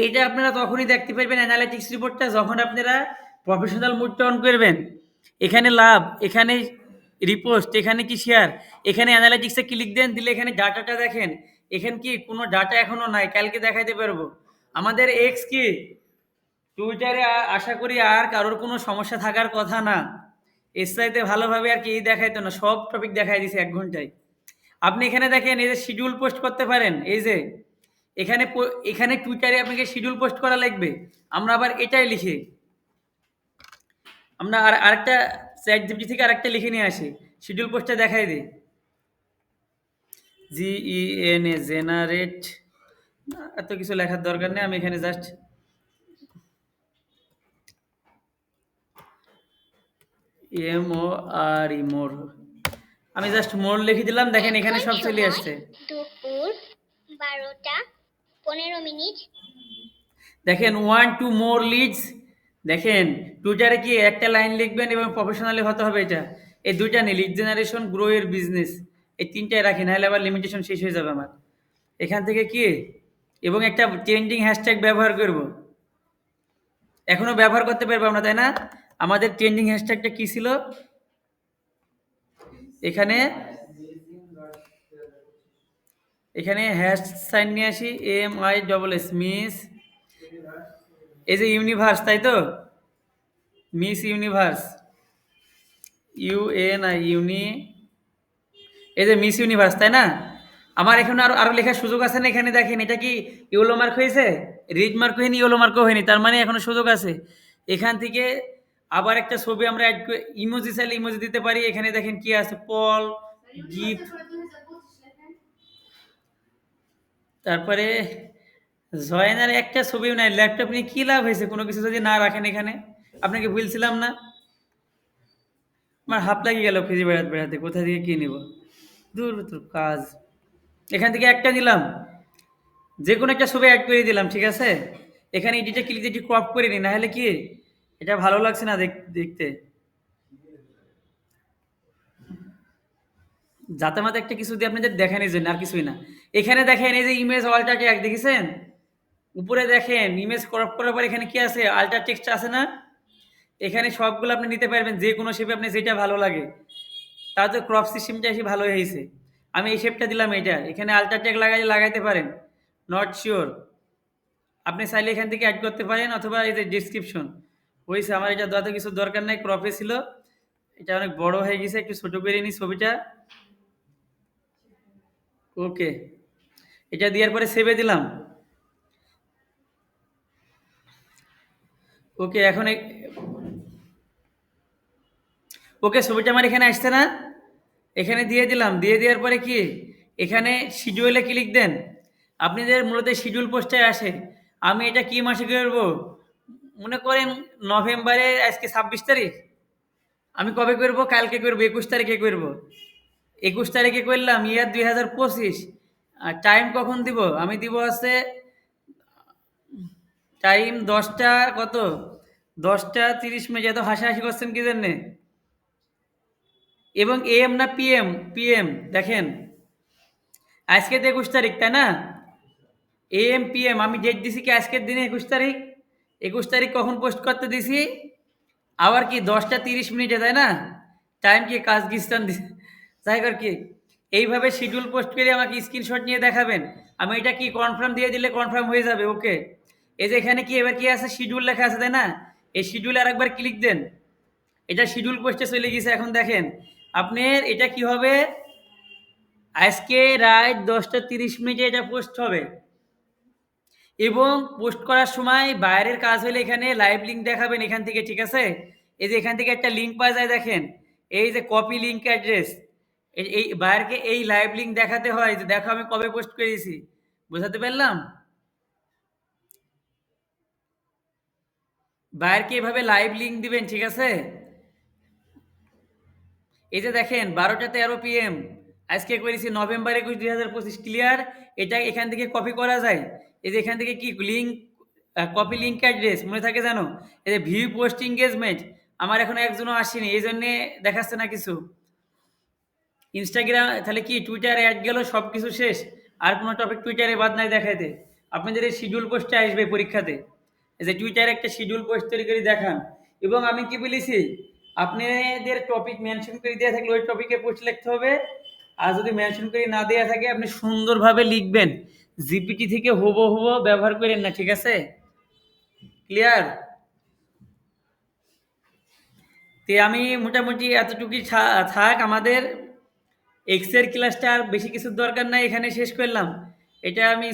এইটা আপনারা তখনই দেখতে পারবেন অ্যানালিটিক্স রিপোর্টটা যখন আপনারা প্রফেশনাল মুডটা অন করবেন। এখানে লাভ, এখানে রিপোস্ট, এখানে কি শেয়ার, এখানে অ্যানালিটিক্সে ক্লিক দেন, দিলে এখানে ডাটাটা দেখেন। এখানে কি কোনো ডাটা এখনো নাই, কালকে দেখাইতে পারবো। আমাদের এক্স কি টুইটারে আশা করি আর কারোর কোনো সমস্যা থাকার কথা না। এর চাইতে ভালোভাবে আর কি দেখাইতো না, সব টপিক দেখাই দিছে 1 ঘন্টায়। আপনি এখানে দেখেন এই যে শিডিউল পোস্ট করতে পারেন, এই যে এখানে এখানে টুইটারে আপনাকে শিডিউল পোস্ট করা লাগবে। আমরা আবার এটাই লিখি, আমরা আরেকটা চ্যাট জিপিটি থেকে আরেকটা লিখে নিয়ে আসি, শিডিউল পোস্টটা দেখাই দিই। জিইএনএ জেনারেট, এত কিছু লেখার দরকার নেই, আমি এখানে জাস্ট মোর, আমি জাস্ট মোর লিখে দিলাম, দেখেন এখানে সব চলে আসছে। দুপুর 12:15। দেখেন 1 to more leads। দেখেন টুইটারে কি একটা লাইন লিখবেন এবং প্রফেশনালি হতে হবে, এটা এই দুইটা নেই, লিড জেনারেশন, গ্রো এর বিজনেস, এই তিনটাই রাখি, নাহলে আবার লিমিটেশন শেষ হয়ে যাবে আমার। এখান থেকে কি এবং একটা ট্রেন্ডিং হ্যাশট্যাগ ব্যবহার করব, এখনো ব্যবহার করতে পারবো আমরা, তাই না? আমাদের ট্রেন্ডিং হ্যাশট্যাগটা কি ছিল? এখানে এখানে হ্যাশ সাইন নিয়ে আসি, MISS মিস, এই যে ইউনিভার্স, তাই তো, মিস ইউনিভার্স, ইউনি, এই যে মিস ইউনিভার্স, তাই না? আমার এখানে আরো লেখার সুযোগ আছে না? এখানে দেখেন এটা কি ইয়েলো মার্ক হয়েছে, রিড মার্ক হয়নি, ইয়েলো মার্কও হয়নি, তার মানে এখনো সুযোগ আছে। এখান থেকে আবার একটা ছবি আমরা অ্যাড করে ইমোজি চাইলে ইমোজি দিতে পারি। এখানে দেখেন কি আছে, পল গিফট, তারপরে জয়নার একটা ছবিও নাই। ল্যাপটপ নিয়ে কি লাভ হয়েছে কোনো কিছু যদি না রাখেন এখানে? আপনাকে ভুলছিলাম না, আমার হাফ লাগিয়ে গেল খুঁজে বেড়াতে বেড়াতে, কোথা থেকে কি নিব, দূর দূর কাজ। এখান থেকে একটা দিলাম, যে কোনো একটা ছবি অ্যাড করে দিলাম, ঠিক আছে? এখানে এডিটে ক্লিক দিয়ে ক্রপ করে নিই, না হলে কি এটা ভালো লাগছে না দেখতে। যাতে মাতে একটা কিছু দিয়ে আপনাদের দেখানোর জন্য, আর কিছুই না। এখানে দেখেন এই যে ইমেজ অল্টার ট্যাগ দেখেছেন, উপরে দেখেন ইমেজ ক্রপ করার পর এখানে কি আছে, আল্টার টেক্সট আছে না? এখানে সবগুলো আপনি নিতে পারবেন, যে কোনো শেপে আপনি যেটা ভালো লাগে। তার তো ক্রপ সিস্টেমটা এসে ভালো হয়েছে। আমি এই শেপটা দিলাম, এটা এখানে আল্টার ট্যাগ লাগাইতে পারেন, নট শিওর। আপনি চাইলে এখান থেকে অ্যাড করতে পারেন, অথবা এই যে ডিসক্রিপশন হয়েছে। আমার এটা যত কিছু দরকার নাই, ক্রপে ছিল, এটা অনেক বড় হয়ে গেছে, একটু ছোট করে নিই ছবিটা। ওকে, এটা দেওয়ার পরে সেভে দিলাম। ওকে, এখন ওকে, ছবিটা আমার এখানে আসছে না? এখানে দিয়ে দিলাম, দিয়ে দেওয়ার পরে কি এখানে শিডিউলে ক্লিক দেন। আপনাদের মূলত শিডিউল পোস্টে আসে। আমি এটা কি মাসে করবো, মনে করেন নভেম্বরের আজকে 26 তারিখ, আমি কবে করব? কালকে করবো, 21 তারিখে করব। 21 তারিখে করলাম, ইয়ার 2025। আর টাইম কখন দিব? আমি দিব আছে টাইম 10টা কত, 10টা 30 মিনিট। এত হাসাহাসি করছেন কি জন্যে? এবং AM না PM? PM দেখেন, আজকে তো 21 তারিখ, তাই না? AM PM আমি ডেট দিছি কি আজকের দিনে 21 তারিখ। 21 তারিখ কখন পোস্ট করতে দিছি? আবার কি 10টা 30 মিনিটে, তাই না? টাইম কি কাজ গিস্তান যাই কর কি, এইভাবে শিডিউল পোস্ট করে আমাকে স্ক্রিনশট নিয়ে দেখাবেন। আমি এটা কি কনফার্ম দিয়ে দিলে কনফার্ম হয়ে যাবে। ওকে, এই যে এখানে কি এবার কি আছে, শিডিউল লেখা আছে, তাই না? এই শিডিউলে আরেকবার ক্লিক দেন, এটা শিডিউল পোস্টে চলে গেছে। এখন দেখেন আপনার এটা কি হবে, আজকে রাত 10টা 30 মিনিটে এটা পোস্ট হবে। এবং পোস্ট করার সময় বাইরের কাজ হলে এখানে লাইভ লিঙ্ক দেখাবেন এখান থেকে, ঠিক আছে? এই যে এখান থেকে একটা লিঙ্ক পাওয়া যায়, দেখেন এই যে কপি লিঙ্ক অ্যাড্রেস, এই বাইরকে এই লাইভ লিঙ্ক দেখাতে হয় যে দেখো আমি কবে পোস্ট করেছি। বোঝাতে পারলাম? বাইরকে এভাবে লাইভ লিঙ্ক দিবেন, ঠিক আছে? এই যে দেখেন 12টা 13 PM আজকে করেছি, নভেম্বর 21 2025, ক্লিয়ার। এটা এখান থেকে কপি করা যায়। এই যে এখান থেকে কি লিঙ্ক, কপি লিঙ্ক অ্যাড্রেস মনে থাকে জানো? এই যে ভিউ পোস্ট এঙ্গেজমেন্ট, আমার এখন একজনও আসেনি, এই জন্যে দেখাচ্ছে না কিছু। ইনস্টাগ্রাম তাহলে কি টুইটার অ্যাড গেল, সব কিছু শেষ। আর কোনো টপিক টুইটারে বাদ নাই দেখাইতে। আপনাদের এই শিডিউল পোস্টে আসবে পরীক্ষাতে, এই যে টুইটারে একটা শিডিউল পোস্ট তৈরি করে দেখান। এবং আমি কি বলেছি, আপনাদের টপিক মেনশন করে দেওয়া থাকলে ওই টপিকে পোস্ট লিখতে হবে। আর যদি মেনশন করে না দেওয়া থাকে আপনি সুন্দরভাবে লিখবেন, জিপিটি থেকে হুবহু ব্যবহার করেন না, ঠিক আছে? ক্লিয়ার? তে আমি মোটামুটি এতটুকুই থাক। আমাদের এক্সের ক্লাসটা আর বেশি কিছুর দরকার নাই, এখানে শেষ করলাম। এটা আমি